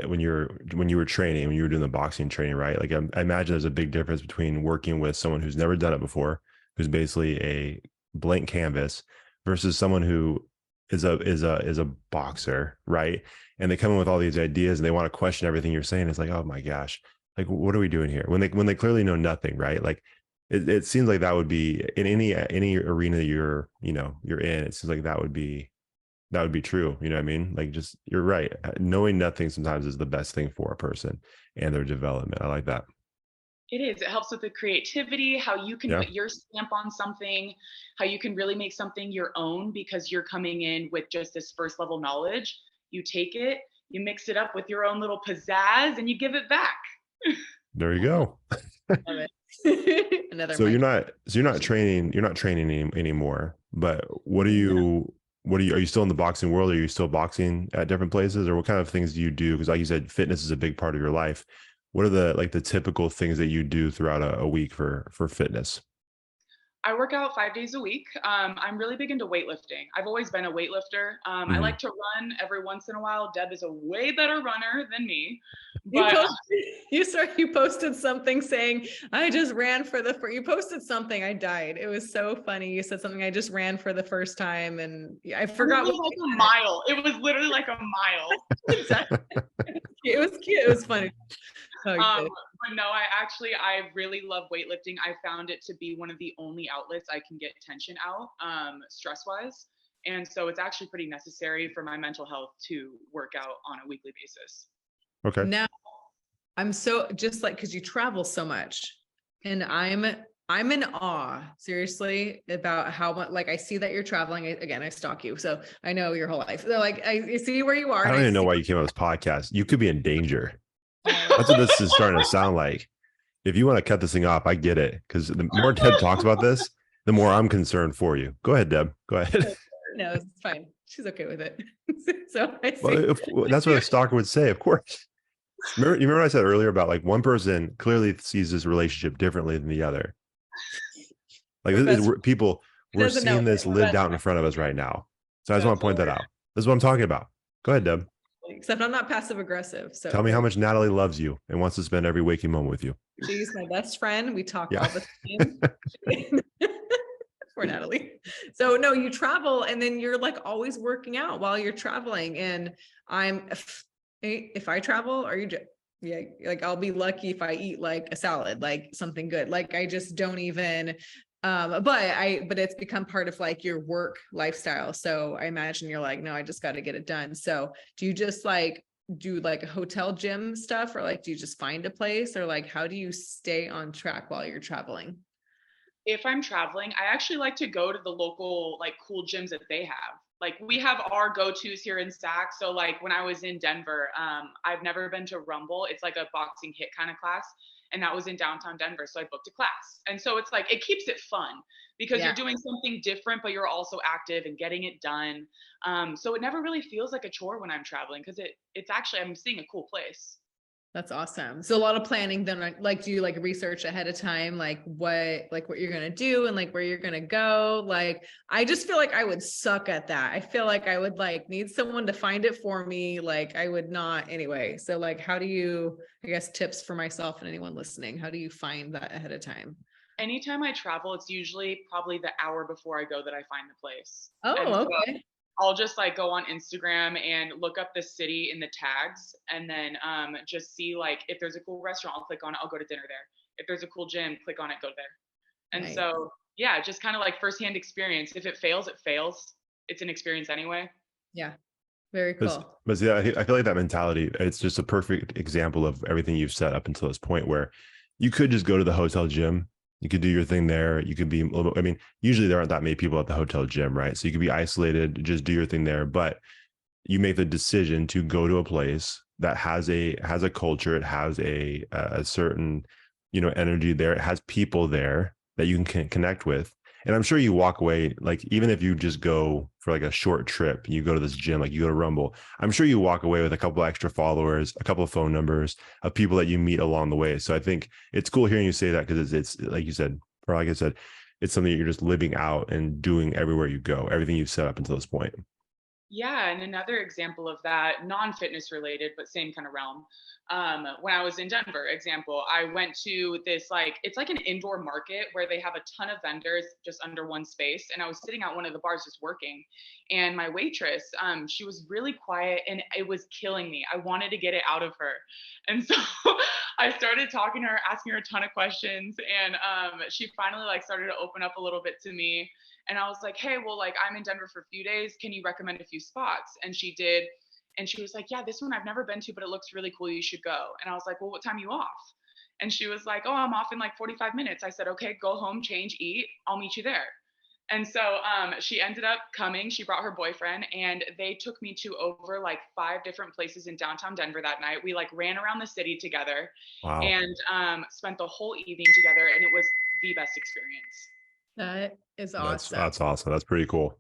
when you were training, when you were doing the boxing training, right? Like I imagine there's a big difference between working with someone who's never done it before, who's basically a blank canvas, versus someone who is a boxer, right? And they come in with all these ideas and they want to question everything you're saying. It's like, oh my gosh, like what are we doing here? When they clearly know nothing, right? Like it seems like that would be in any arena that you're in. It seems like that would be true. You know what I mean? Like, just, you're right. Knowing nothing sometimes is the best thing for a person and their development. I like that. It is. It helps with the creativity, how you can put your stamp on something, how you can really make something your own, because you're coming in with just this first level knowledge. You take it, you mix it up with your own little pizzazz, and you give it back. There you go. Love it. So you're not training anymore, but what are you still in the boxing world? Are you still boxing at different places, or what kind of things do you do? Because like you said, fitness is a big part of your life. What are the typical things that you do throughout a week for fitness? I work out 5 days a week. I'm really big into weightlifting. I've always been a weightlifter. I like to run every once in a while. Deb is a way better runner than me. But you posted something saying, I just ran you posted something, I died. It was so funny. You said something, I just ran for the first time, and I forgot. It was like a mile. It was literally like a mile. Exactly. It was cute. It was funny. But no, I really love weightlifting. I found it to be one of the only outlets I can get tension out, stress wise. And so it's actually pretty necessary for my mental health to work out on a weekly basis. Okay. Now, I'm so just like, cause you travel so much and I'm in awe, seriously, about how much, like, I see that you're traveling. Again, I stalk you, so I know your whole life. So like, I see where you are. I don't even know why you came on this podcast. You could be in danger. That's what this is starting to sound like. If you want to cut this thing off, I get it. Because the more Deb talks about this, the more I'm concerned for you. Go ahead, Deb. Go ahead. No, it's fine. She's okay with it. So I see. Well, that's what a stalker would say, of course. You remember what I said earlier about like one person clearly sees this relationship differently than the other. Like we're seeing this lived out in front of us right now. So I just want to point that out. This is what I'm talking about. Go ahead, Deb. Except I'm not passive aggressive. So tell me how much Natalie loves you and wants to spend every waking moment with you. She's my best friend. We talk all the time. Poor Natalie. So no, you travel and then you're like always working out while you're traveling. And if I travel, yeah, like I'll be lucky if I eat like a salad, like something good. Like I just don't even, but it's become part of like your work lifestyle. So I imagine you're like, no, I just got to get it done. So do you just like do like a hotel gym stuff, or like, do you just find a place, or like, how do you stay on track while you're traveling? If I'm traveling, I actually like to go to the local, like, cool gyms that they have. Like, we have our go-tos here in SAC. So like when I was in Denver, I've never been to Rumble. It's like a boxing hit kind of class. And that was in downtown Denver. So I booked a class. And so it's like, it keeps it fun because you're doing something different, but you're also active and getting it done. So it never really feels like a chore when I'm traveling because it's actually, I'm seeing a cool place. That's awesome. So a lot of planning then, like, do you like research ahead of time, like what you're going to do and like where you're going to go? Like, I just feel like I would suck at that. I feel like I would like need someone to find it for me. Like I would not anyway. So like, how do you, I guess, tips for myself and anyone listening, how do you find that ahead of time? Anytime I travel, it's usually probably the hour before I go that I find the place. Oh, okay. I'll just like go on Instagram and look up the city in the tags and then just see like if there's a cool restaurant, I'll click on it, I'll go to dinner there. If there's a cool gym, click on it, go there. And so, yeah, just kind of like firsthand experience. If it fails, it fails. It's an experience anyway. Yeah. Very cool. But yeah, I feel like that mentality, it's just a perfect example of everything you've set up until this point where you could just go to the hotel gym. You could do your thing there. You could be a little bit, I mean, usually there aren't that many people at the hotel gym, right? So you could be isolated, just do your thing there. But you make the decision to go to a place that has a culture. It has a certain, energy there. It has people there that you can connect with. And I'm sure you walk away, like, even if you just go for like a short trip, you go to this gym, like you go to Rumble, I'm sure you walk away with a couple extra followers, a couple of phone numbers of people that you meet along the way. So I think it's cool hearing you say that because it's like you said, or like I said, it's something that you're just living out and doing everywhere you go, everything you've set up until this point. Yeah, and another example of that, non-fitness related, but same kind of realm. When I was in Denver, example, I went to this it's like an indoor market where they have a ton of vendors just under one space. And I was sitting at one of the bars just working, and my waitress, she was really quiet and it was killing me. I wanted to get it out of her. And so I started talking to her, asking her a ton of questions, and she finally started to open up a little bit to me. And I was like, hey, well, I'm in Denver for a few days. Can you recommend a few spots? And she did. And she was like, yeah, this one I've never been to, but it looks really cool. You should go. And I was like, well, what time are you off? And she was like, oh, I'm off in 45 minutes. I said, okay, go home, change, eat. I'll meet you there. And so she ended up coming. She brought her boyfriend, and they took me to over 5 different places in downtown Denver that night. We ran around the city together. Wow. And spent the whole evening together. And it was the best experience. That is awesome. That's awesome. That's pretty cool.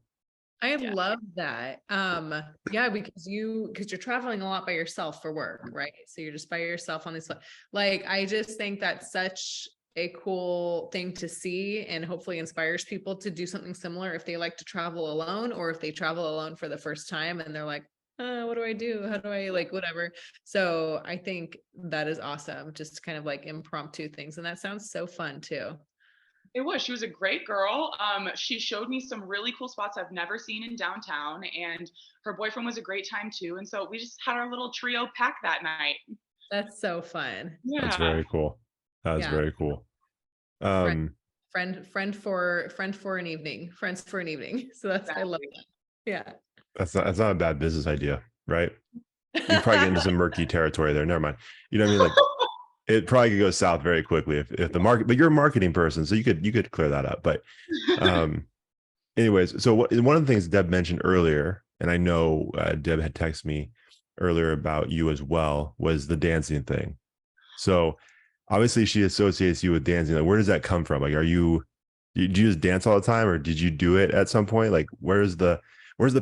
I love that. Yeah, because you're traveling a lot by yourself for work, right? So you're just by yourself on this. I just think that's such a cool thing to see, and hopefully inspires people to do something similar if they like to travel alone, or if they travel alone for the first time and they're like, what do I do? How do I whatever? So I think that is awesome. Just kind of impromptu things. And that sounds so fun too. It was. She was a great girl. She showed me some really cool spots I've never seen in downtown, and her boyfriend was a great time too. And so we just had our little trio pack that night. That's so fun. That's Yeah. very cool. That's very cool. Friend, friend for an evening. Friends for an evening. So that's I love Exactly. that. Yeah. That's not a bad business idea, right? You probably get into some murky territory there. Never mind. You know what I mean? Like it probably could go south very quickly if the market, but you're a marketing person, so you could clear that up. But um anyways, so one of the things Deb mentioned earlier, and I know Deb had texted me earlier about you as well, was the dancing thing. So obviously she associates you with dancing. Like, where does that come from? Like, do you just dance all the time, or did you do it at some point? Like, where's the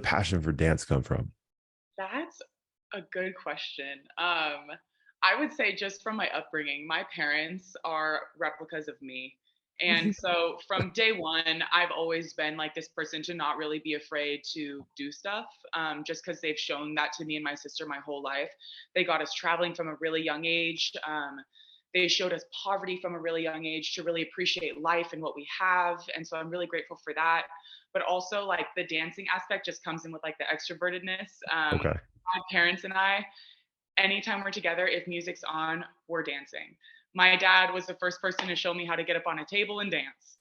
passion for dance come from? That's a good question. I would say just from my upbringing, my parents are replicas of me. And so from day one, I've always been like this person to not really be afraid to do stuff, just because they've shown that to me and my sister my whole life. They got us traveling from a really young age. They showed us poverty from a really young age to really appreciate life and what we have. And so I'm really grateful for that. But also, like the dancing aspect just comes in with like the extrovertedness. Okay. My parents and I, anytime we're together, if music's on, we're dancing. My dad was the first person to show me how to get up on a table and dance.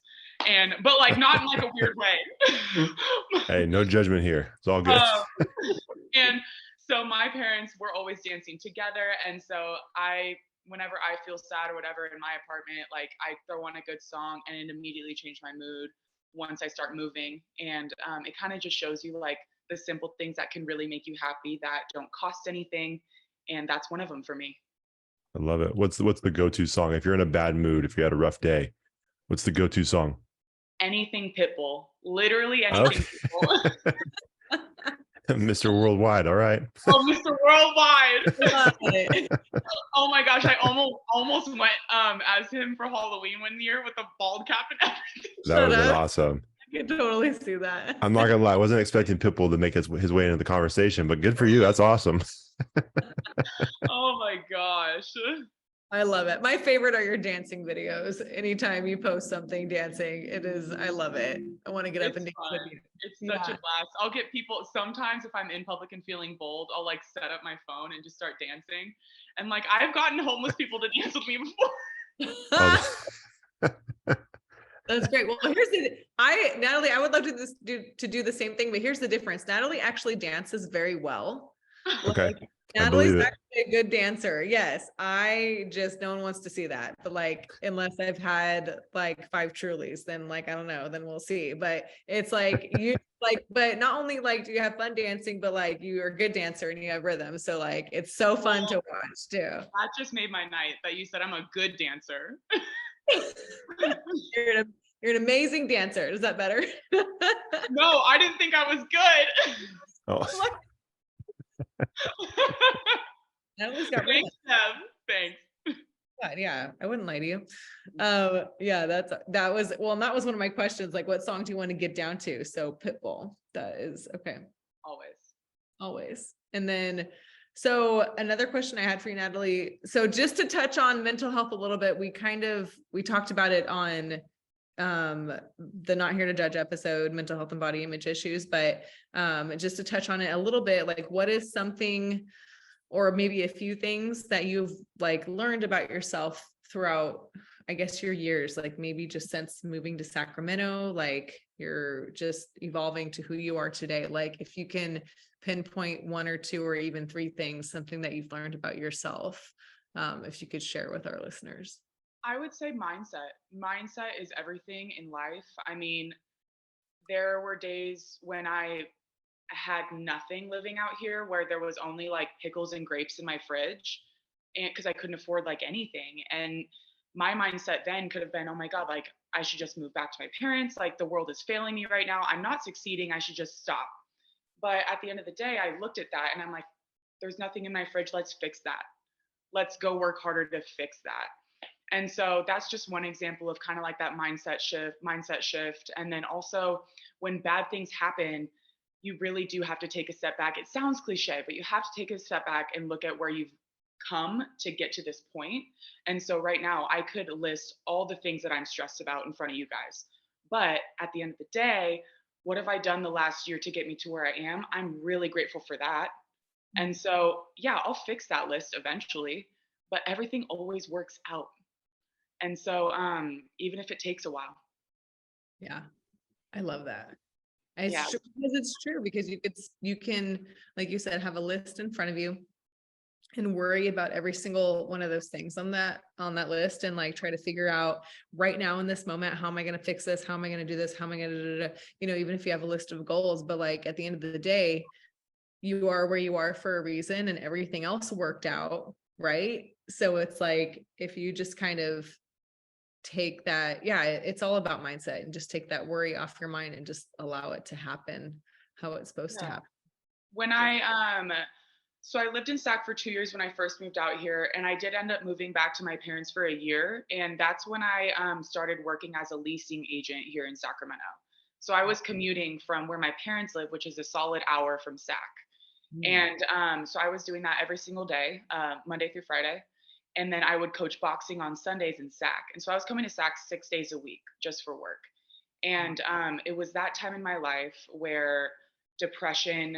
And but like not in like a weird way. Hey, no judgment here. It's all good. um, and so my parents were always dancing together. And so whenever I feel sad or whatever in my apartment, like I throw on a good song and it immediately changed my mood once I start moving. And it kind of just shows you like the simple things that can really make you happy that don't cost anything. And that's one of them for me. I love it. What's the go-to song? If you're in a bad mood, if you had a rough day, what's the go-to song? Anything Pitbull, literally anything Okay. Pitbull. Mr. Worldwide. All right. Oh, Mr. Worldwide. Love it. Oh my gosh, I almost went as him for Halloween one year with a bald cap and everything. That would have been up. awesome. I can totally see that. I'm not gonna lie, I wasn't expecting Pitbull to make his way into the conversation, but good for you. That's awesome. Oh my gosh. I love it. My favorite are your dancing videos. Anytime you post something dancing, I love it. I want to get up and dance with you. It's such a blast. I'll get people sometimes if I'm in public and feeling bold, I'll like set up my phone and just start dancing. And like I've gotten homeless people to dance with me before. That's great. Well, Natalie, I would love to do the same thing, but here's the difference. Natalie actually dances very well. Okay. Like, Natalie's actually a good dancer. Yes. No one wants to see that. But like, unless I've had like 5 Trulies, then like, I don't know, then we'll see. But it's like, but not only like, do you have fun dancing, but like you're a good dancer and you have rhythm. So like, it's so fun to watch too. That just made my night that you said I'm a good dancer. You're an amazing dancer. Is that better? No, I didn't think I was good. Oh. Natalie's got Thanks, Deb. Thanks. Yeah, I wouldn't lie to you. Yeah, that was one of my questions. Like, what song do you want to get down to? So Pitbull, that is okay. Always. And then, so another question I had for you, Natalie. So just to touch on mental health a little bit, we talked about it on the Not Here to Judge episode, mental health and body image issues, but just to touch on it a little bit, like what is something or maybe a few things that you've like learned about yourself throughout, I guess, your years, like maybe just since moving to Sacramento, like you're just evolving to who you are today. Like if you can pinpoint 1 or 2 or even 3 things, something that you've learned about yourself, if you could share with our listeners. I would say mindset. Mindset is everything in life. I mean, there were days when I had nothing living out here where there was only like pickles and grapes in my fridge and because I couldn't afford like anything. And my mindset then could have been, oh my God, like I should just move back to my parents. Like the world is failing me right now. I'm not succeeding. I should just stop. But at the end of the day, I looked at that and I'm like, there's nothing in my fridge. Let's fix that. Let's go work harder to fix that. And so that's just one example of kind of like that mindset shift. And then also when bad things happen, you really do have to take a step back. It sounds cliche, but you have to take a step back and look at where you've come to get to this point. And so right now I could list all the things that I'm stressed about in front of you guys. But at the end of the day, what have I done the last year to get me to where I am? I'm really grateful for that. And so, yeah, I'll fix that list eventually. but everything always works out. And so even if it takes a while. Yeah. I love that. Yeah. It's true because it's true because you can, like you said, have a list in front of you and worry about every single one of those things on that list and like try to figure out right now in this moment, how am I going to fix this? How am I going to do this? How am I going to, even if you have a list of goals, but like at the end of the day, you are where you are for a reason and everything else worked out. Right. So it's like, if you just kind of take that, it's all about mindset, and just take that worry off your mind and just allow it to happen how it's supposed to happen. When so I lived in Sac for 2 years when I first moved out here, and I did end up moving back to my parents for a year. And that's when I started working as a leasing agent here in Sacramento. So I was commuting from where my parents live, which is a solid hour from Sac. And so I was doing that every single day, Monday through Friday. And then I would coach boxing on Sundays in Sac. And so I was coming to Sac 6 days a week just for work. And it was that time in my life where depression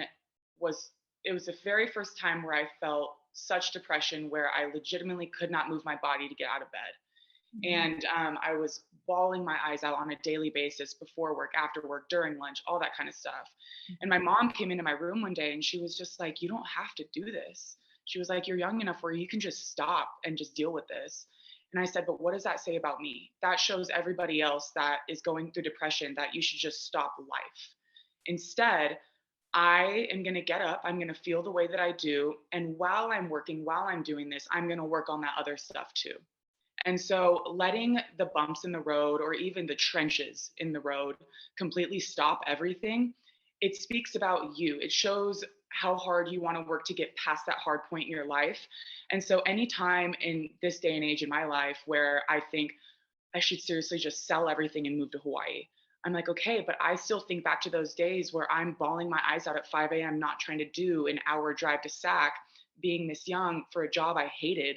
it was the very first time where I felt such depression, where I legitimately could not move my body to get out of bed. And I was bawling my eyes out on a daily basis, before work, after work, during lunch, all that kind of stuff. And my mom came into my room one day and she was just like, you don't have to do this. She was like, you're young enough where you can just stop and just deal with this. And I said, but what does that say about me? That shows everybody else that is going through depression that you should just stop life. Instead, I am going to get up, I'm going to feel the way that I do. And while I'm working, while I'm doing this, I'm going to work on that other stuff too. And so letting the bumps in the road, or even the trenches in the road, completely stop everything, it speaks about you. It shows how hard you want to work to get past that hard point in your life. And so anytime in this day and age in my life where I think I should seriously just sell everything and move to Hawaii, I'm like, okay, but I still think back to those days where I'm bawling my eyes out at 5 a.m., not trying to do an hour drive to Sac, being this young for a job I hated,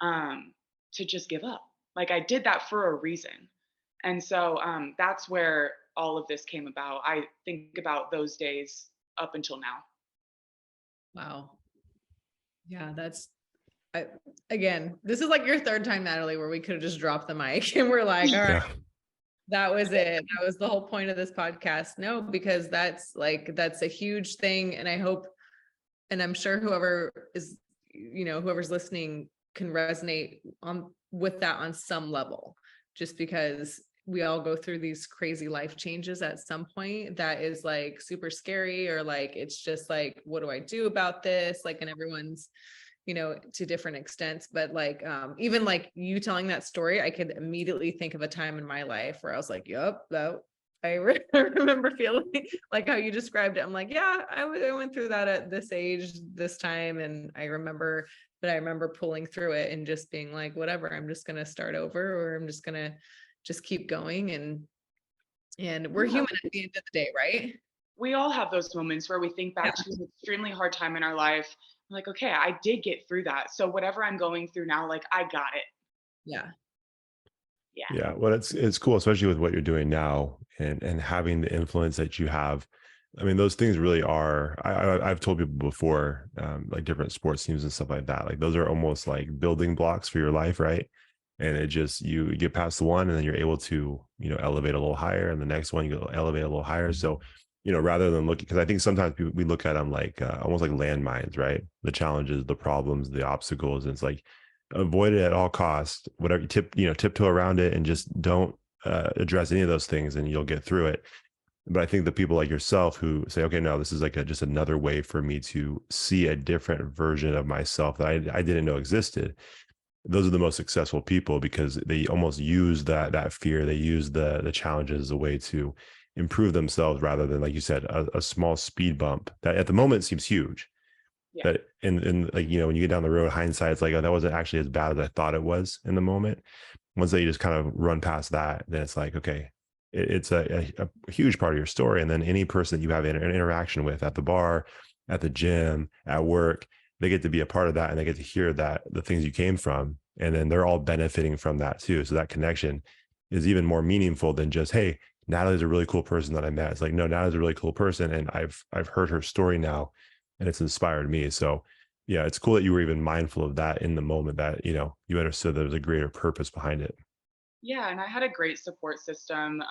to just give up. Like, I did that for a reason. And so that's where all of this came about. I think about those days up until now. Wow. Yeah, again, this is like your third time, Natalie, where we could have just dropped the mic and we're like, all right, that was it. That was the whole point of this podcast. No, because that's a huge thing. And I hope, and I'm sure whoever is, whoever's listening can resonate with that on some level, just because we all go through these crazy life changes at some point that is like super scary, or like, it's just like, what do I do about this? Like, and everyone's, to different extents, but like, even like you telling that story, I could immediately think of a time in my life where I was like, yep, I remember feeling like how you described it. I'm like, yeah, I went through that at this age, this time. And I remember pulling through it and just being like, whatever, I'm just going to start over, or I'm just going to just keep going. And we're human at the end of the day, right? We all have those moments where we think back to an extremely hard time in our life. I'm like, okay, I did get through that. So whatever I'm going through now, like, I got it. Yeah. Yeah. Well, it's cool, especially with what you're doing now and having the influence that you have. I mean, those things really are, I've told people before, like different sports teams and stuff like that, like those are almost like building blocks for your life. Right. And it just, you get past the one and then you're able to, elevate a little higher, and the next one, you go elevate a little higher. So, rather than looking, because I think sometimes we look at them like almost like landmines, right? The challenges, the problems, the obstacles. And it's like, avoid it at all costs, whatever you tiptoe around it, and just don't address any of those things, and you'll get through it. But I think the people like yourself who say, okay, no, this is like just another way for me to see a different version of myself that I didn't know existed. Those are the most successful people, because they almost use that fear. They use the challenges as a way to improve themselves, rather than, like you said, a small speed bump that at the moment seems huge. Yeah. That in like, when you get down the road, hindsight, it's like, oh, that wasn't actually as bad as I thought it was in the moment. Once that you just kind of run past that, then it's like, okay, it's a huge part of your story. And then any person that you have an interaction with at the bar, at the gym, at work, they get to be a part of that, and they get to hear that the things you came from, and then they're all benefiting from that too. So that connection is even more meaningful than just, hey, Natalie's a really cool person that I met. It's like, no, Natalie's a really cool person, and I've heard her story now, and it's inspired me. So Yeah, it's cool that you were even mindful of that in the moment, that, you know, you understood there was a greater purpose behind it. Yeah, and I had a great support system.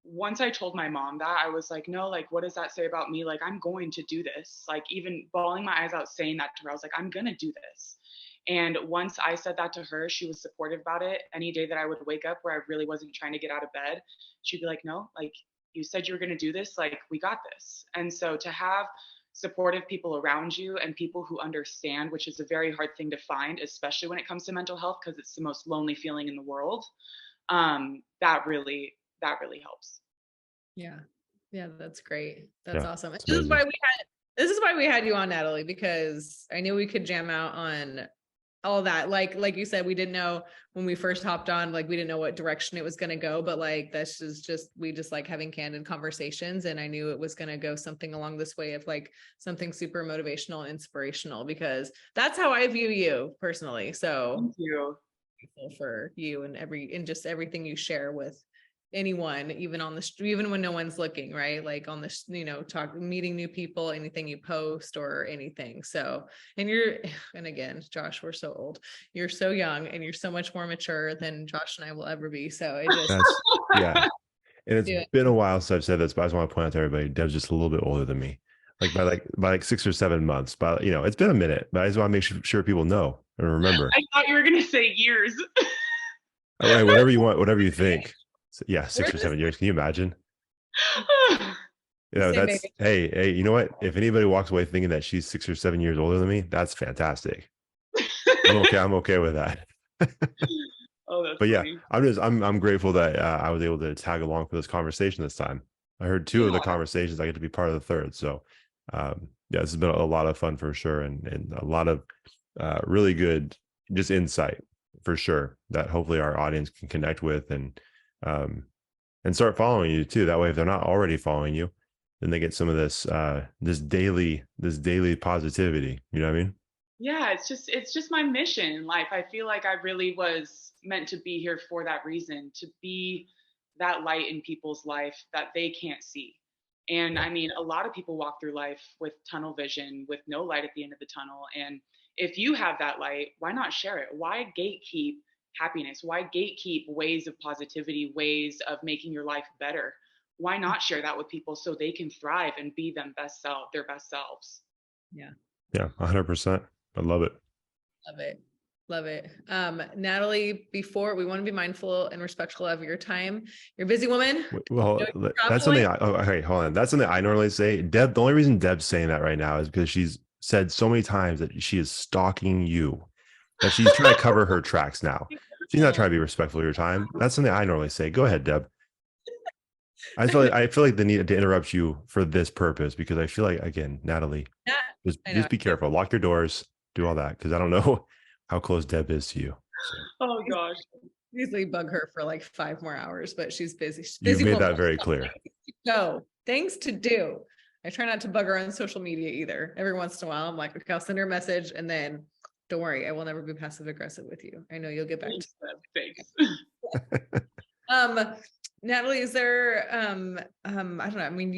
Once I told my mom that, I was like, no, like, what does that say about me? Like, I'm going to do this. Like, even bawling my eyes out saying that to her, I was like, I'm going to do this. And once I said that to her, she was supportive about it. Any day that I would wake up where I really wasn't trying to get out of bed, she'd be like, no, like, you said you were going to do this. Like, we got this. And so to have supportive people around you and people who understand, which is a very hard thing to find, especially when it comes to mental health, because it's the most lonely feeling in the world. That really helps. Yeah. Yeah, that's great. That's Yeah, awesome. it's This is amazing. why we had you on, Natalie, because I knew we could jam out on all that. Like you said, we didn't know when we first hopped on, like we didn't know what direction it was going to go, but like that's just we just like having candid conversations, and I knew it was going to go something along this way of like something super motivational and inspirational, because that's how I view you personally. So Thank you. grateful for you and just everything you share with anyone, even on the street, even when no one's looking, right? Like on the, meeting new people, anything you post or anything. So, and again, Josh, we're so old. You're so young and you're so much more mature than Josh and I will ever be. So it just, That's, yeah. And it's do it. been a while since I've said this, but I just want to point out to everybody, Deb's just a little bit older than me. Like by 6 or 7 months. But you know, it's been a minute. But I just want to make sure people know and remember. I thought you were going to say years. All right, whatever you want, whatever you think. So, yeah, We're 6 or 7 years. Can you imagine? You the know, same that's age. hey, you know what? If anybody walks away thinking that she's 6 or 7 years older than me, that's fantastic. I'm okay with that. Oh, that's But yeah, funny. I'm grateful that I was able to tag along for this conversation this time. I heard two Yeah. of the conversations. I get to be part of the third. So yeah, this has been a lot of fun for sure, and a lot of really good just insight for sure that hopefully our audience can connect with um, and start following you too. That way, if they're not already following you, then they get some of this daily positivity. You know what I mean? Yeah, it's just my mission in life. I feel like I really was meant to be here for that reason, to be that light in people's life that they can't see. And Yeah. I mean, a lot of people walk through life with tunnel vision, with no light at the end of the tunnel. And if you have that light, why not share it? Why gatekeep happiness? Why gatekeep ways of positivity, ways of making your life better? Why not share that with people so they can thrive and be their best selves? Yeah. Yeah, 100%. I love it. Love it. Love it. Natalie, before we want to be mindful and respectful of your time. You're a busy woman. Well, You're that's something. traveling. Okay, hold on. That's something I normally say. Deb, the only reason Deb's saying that right now is because she's said so many times that she is stalking you, that she's trying to cover her tracks now. She's not trying to be respectful of your time. That's something I normally say. Go ahead, Deb. I feel like the need to interrupt you for this purpose because I feel like, again, Natalie, Yeah, just I know. just be careful. Lock your doors. Do all that because I don't know how close Deb is to you. So Oh gosh. Usually bug her for like 5 more hours, but she's busy. She's a you've busy made woman. that very clear. No, things to do. I try not to bug her on social media either. Every once in a while, I'm like, okay, I'll send her a message, and then don't worry, I will never be passive aggressive with you. I know you'll get back to Thanks. Natalie, is there I don't know. I mean,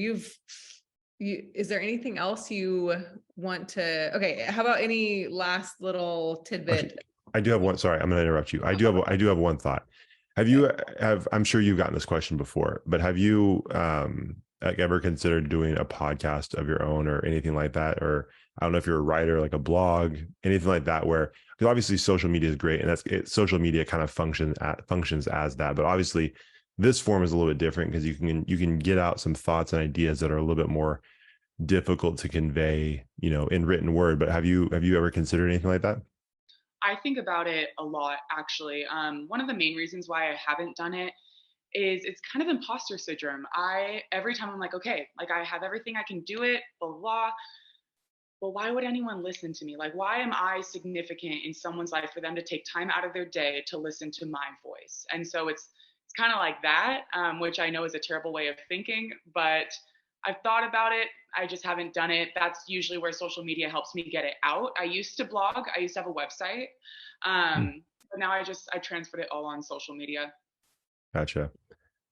is there anything else you want to, okay, how about any last little tidbit? Actually, I do have one. Sorry, I'm going to interrupt you. I do have one thought. I'm sure you've gotten this question before, but have you like ever considered doing a podcast of your own or anything like that? Or I don't know if you're a writer, like a blog, anything like that, where, because obviously social media is great and social media kind of functions as that. But obviously this form is a little bit different because you can get out some thoughts and ideas that are a little bit more difficult to convey, in written word. But have you ever considered anything like that? I think about it a lot, actually. One of the main reasons why I haven't done it is it's kind of imposter syndrome. Every time I'm like, okay, like I have everything, I can do it, blah, blah. But why would anyone listen to me? Like, why am I significant in someone's life for them to take time out of their day to listen to my voice? And so it's kind of like that, which I know is a terrible way of thinking, but I've thought about it. I just haven't done it. That's usually where social media helps me get it out. I used to blog. I used to have a website. But now I transferred it all on social media. Gotcha.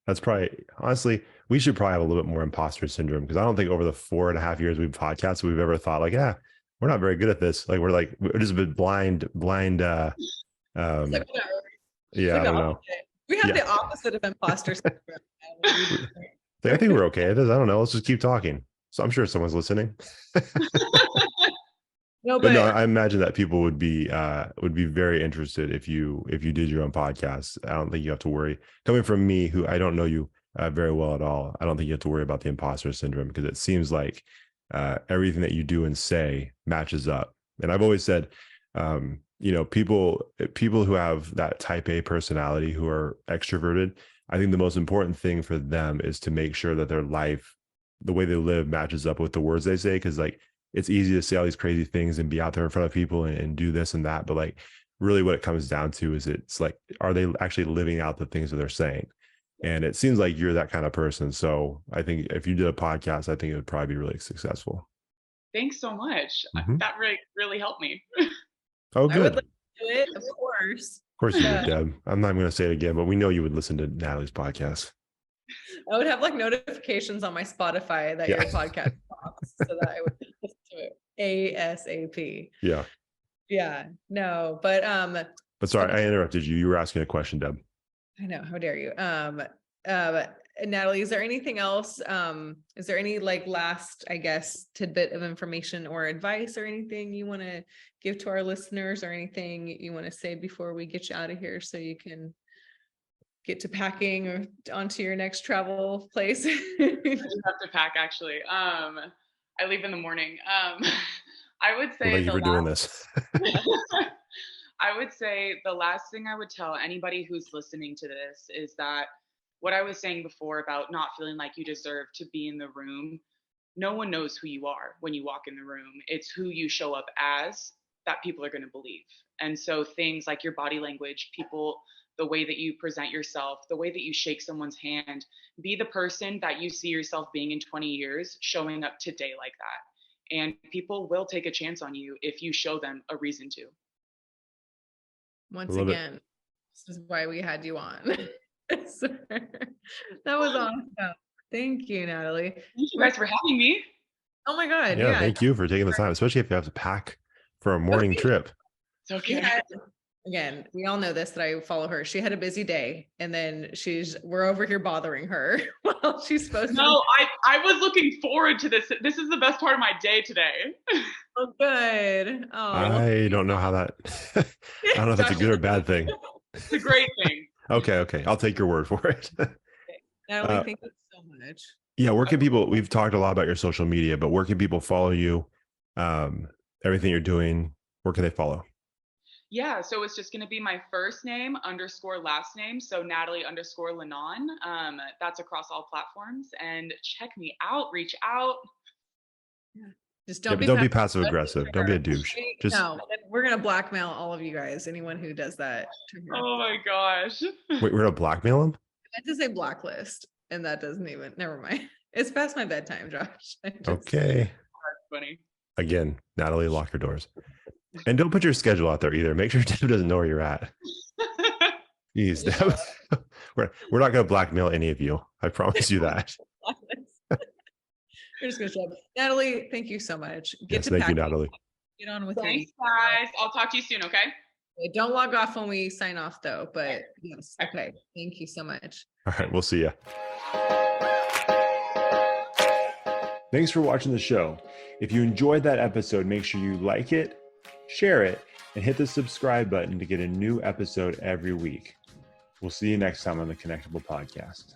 That's probably, honestly, we should probably have a little bit more imposter syndrome because I don't think over the 4.5 years we've podcasted, we've ever thought like, yeah, we're not very good at this. Like we're just a bit blind. It's like, whatever. Yeah, Like I don't know. opposite. We have the opposite of imposter syndrome. I think we're okay at this. I don't know. Let's just keep talking. So I'm sure someone's listening. No, But no, I imagine that people would be very interested if you did your own podcast. I don't think you have to worry. Coming from me, who I don't know you very well at all, I don't think you have to worry about the imposter syndrome, because it seems like everything that you do and say matches up. And I've always said, people who have that type A personality, who are extroverted, I think the most important thing for them is to make sure that their life, the way they live, matches up with the words they say. Because like, it's easy to say all these crazy things and be out there in front of people and do this and that, but like really what it comes down to is, it's like, are they actually living out the things that they're saying? And it seems like you're that kind of person. So I think if you did a podcast, I think it would probably be really successful. Thanks so much. That really helped me. Oh, good. I would like to do it, of course. Of course you would, Deb. I'm not going to say it again, but we know you would listen to Natalie's podcast. I would have like notifications on my Spotify that your podcast pops, so that I would listen to it ASAP. Yeah. No, but sorry, I interrupted you. You were asking a question, Deb. I know. How dare you? Natalie, is there anything else? Is there any like last, I guess, tidbit of information or advice or anything you want to give to our listeners, or anything you want to say before we get you out of here so you can get to packing or onto your next travel place? I just have to pack, actually. I leave in the morning. I would say thank you for doing this. I would say the last thing I would tell anybody who's listening to this is that what I was saying before about not feeling like you deserve to be in the room, no one knows who you are when you walk in the room. It's who you show up as that people are going to believe. And so things like your body language, the way that you present yourself, the way that you shake someone's hand, be the person that you see yourself being in 20 years, showing up today like that. And people will take a chance on you if you show them a reason to. Once again, this is why we had you on. That was awesome. Thank you, Natalie. Thank you guys for having me. Oh my God. Yeah. Thank you for taking the time, especially if you have to pack for a morning trip. It's okay. Again, we all know this, that I follow her. She had a busy day, and then we're over here bothering her while she's supposed to. No, I was looking forward to this. This is the best part of my day today. Oh, good. Oh, I don't know how that, I don't know if that's a good or bad thing. It's a great thing. Okay. I'll take your word for it. Natalie, thank you so much. Yeah. Where can people, we've talked a lot about your social media, but where can people follow you? Everything you're doing, where can they follow? Yeah, so it's just going to be my first name _ last name. So Natalie _ Linan. That's across all platforms. And check me out, reach out. Yeah. Just don't be passive aggressive. Don't be a douche. No, we're going to blackmail all of you guys. Anyone who does that. Oh my gosh. Wait, we're going to blackmail them? I just say blacklist, and that doesn't even, never mind. It's past my bedtime, Josh. Okay. That's funny. Again, Natalie, lock your doors. And don't put your schedule out there either. Make sure Deb doesn't know where you're at. Jeez, Deb. We're not going to blackmail any of you. I promise you that. We're just going to show up. Natalie, thank you so much. Thank you, Natalie. Get on with Thanks, guys. I'll talk to you soon, okay? Don't log off when we sign off, though. But yes, okay. Thank you so much. All right, we'll see you. Thanks for watching the show. If you enjoyed that episode, make sure you like it, share it, and hit the subscribe button to get a new episode every week. We'll see you next time on the Connectable podcast.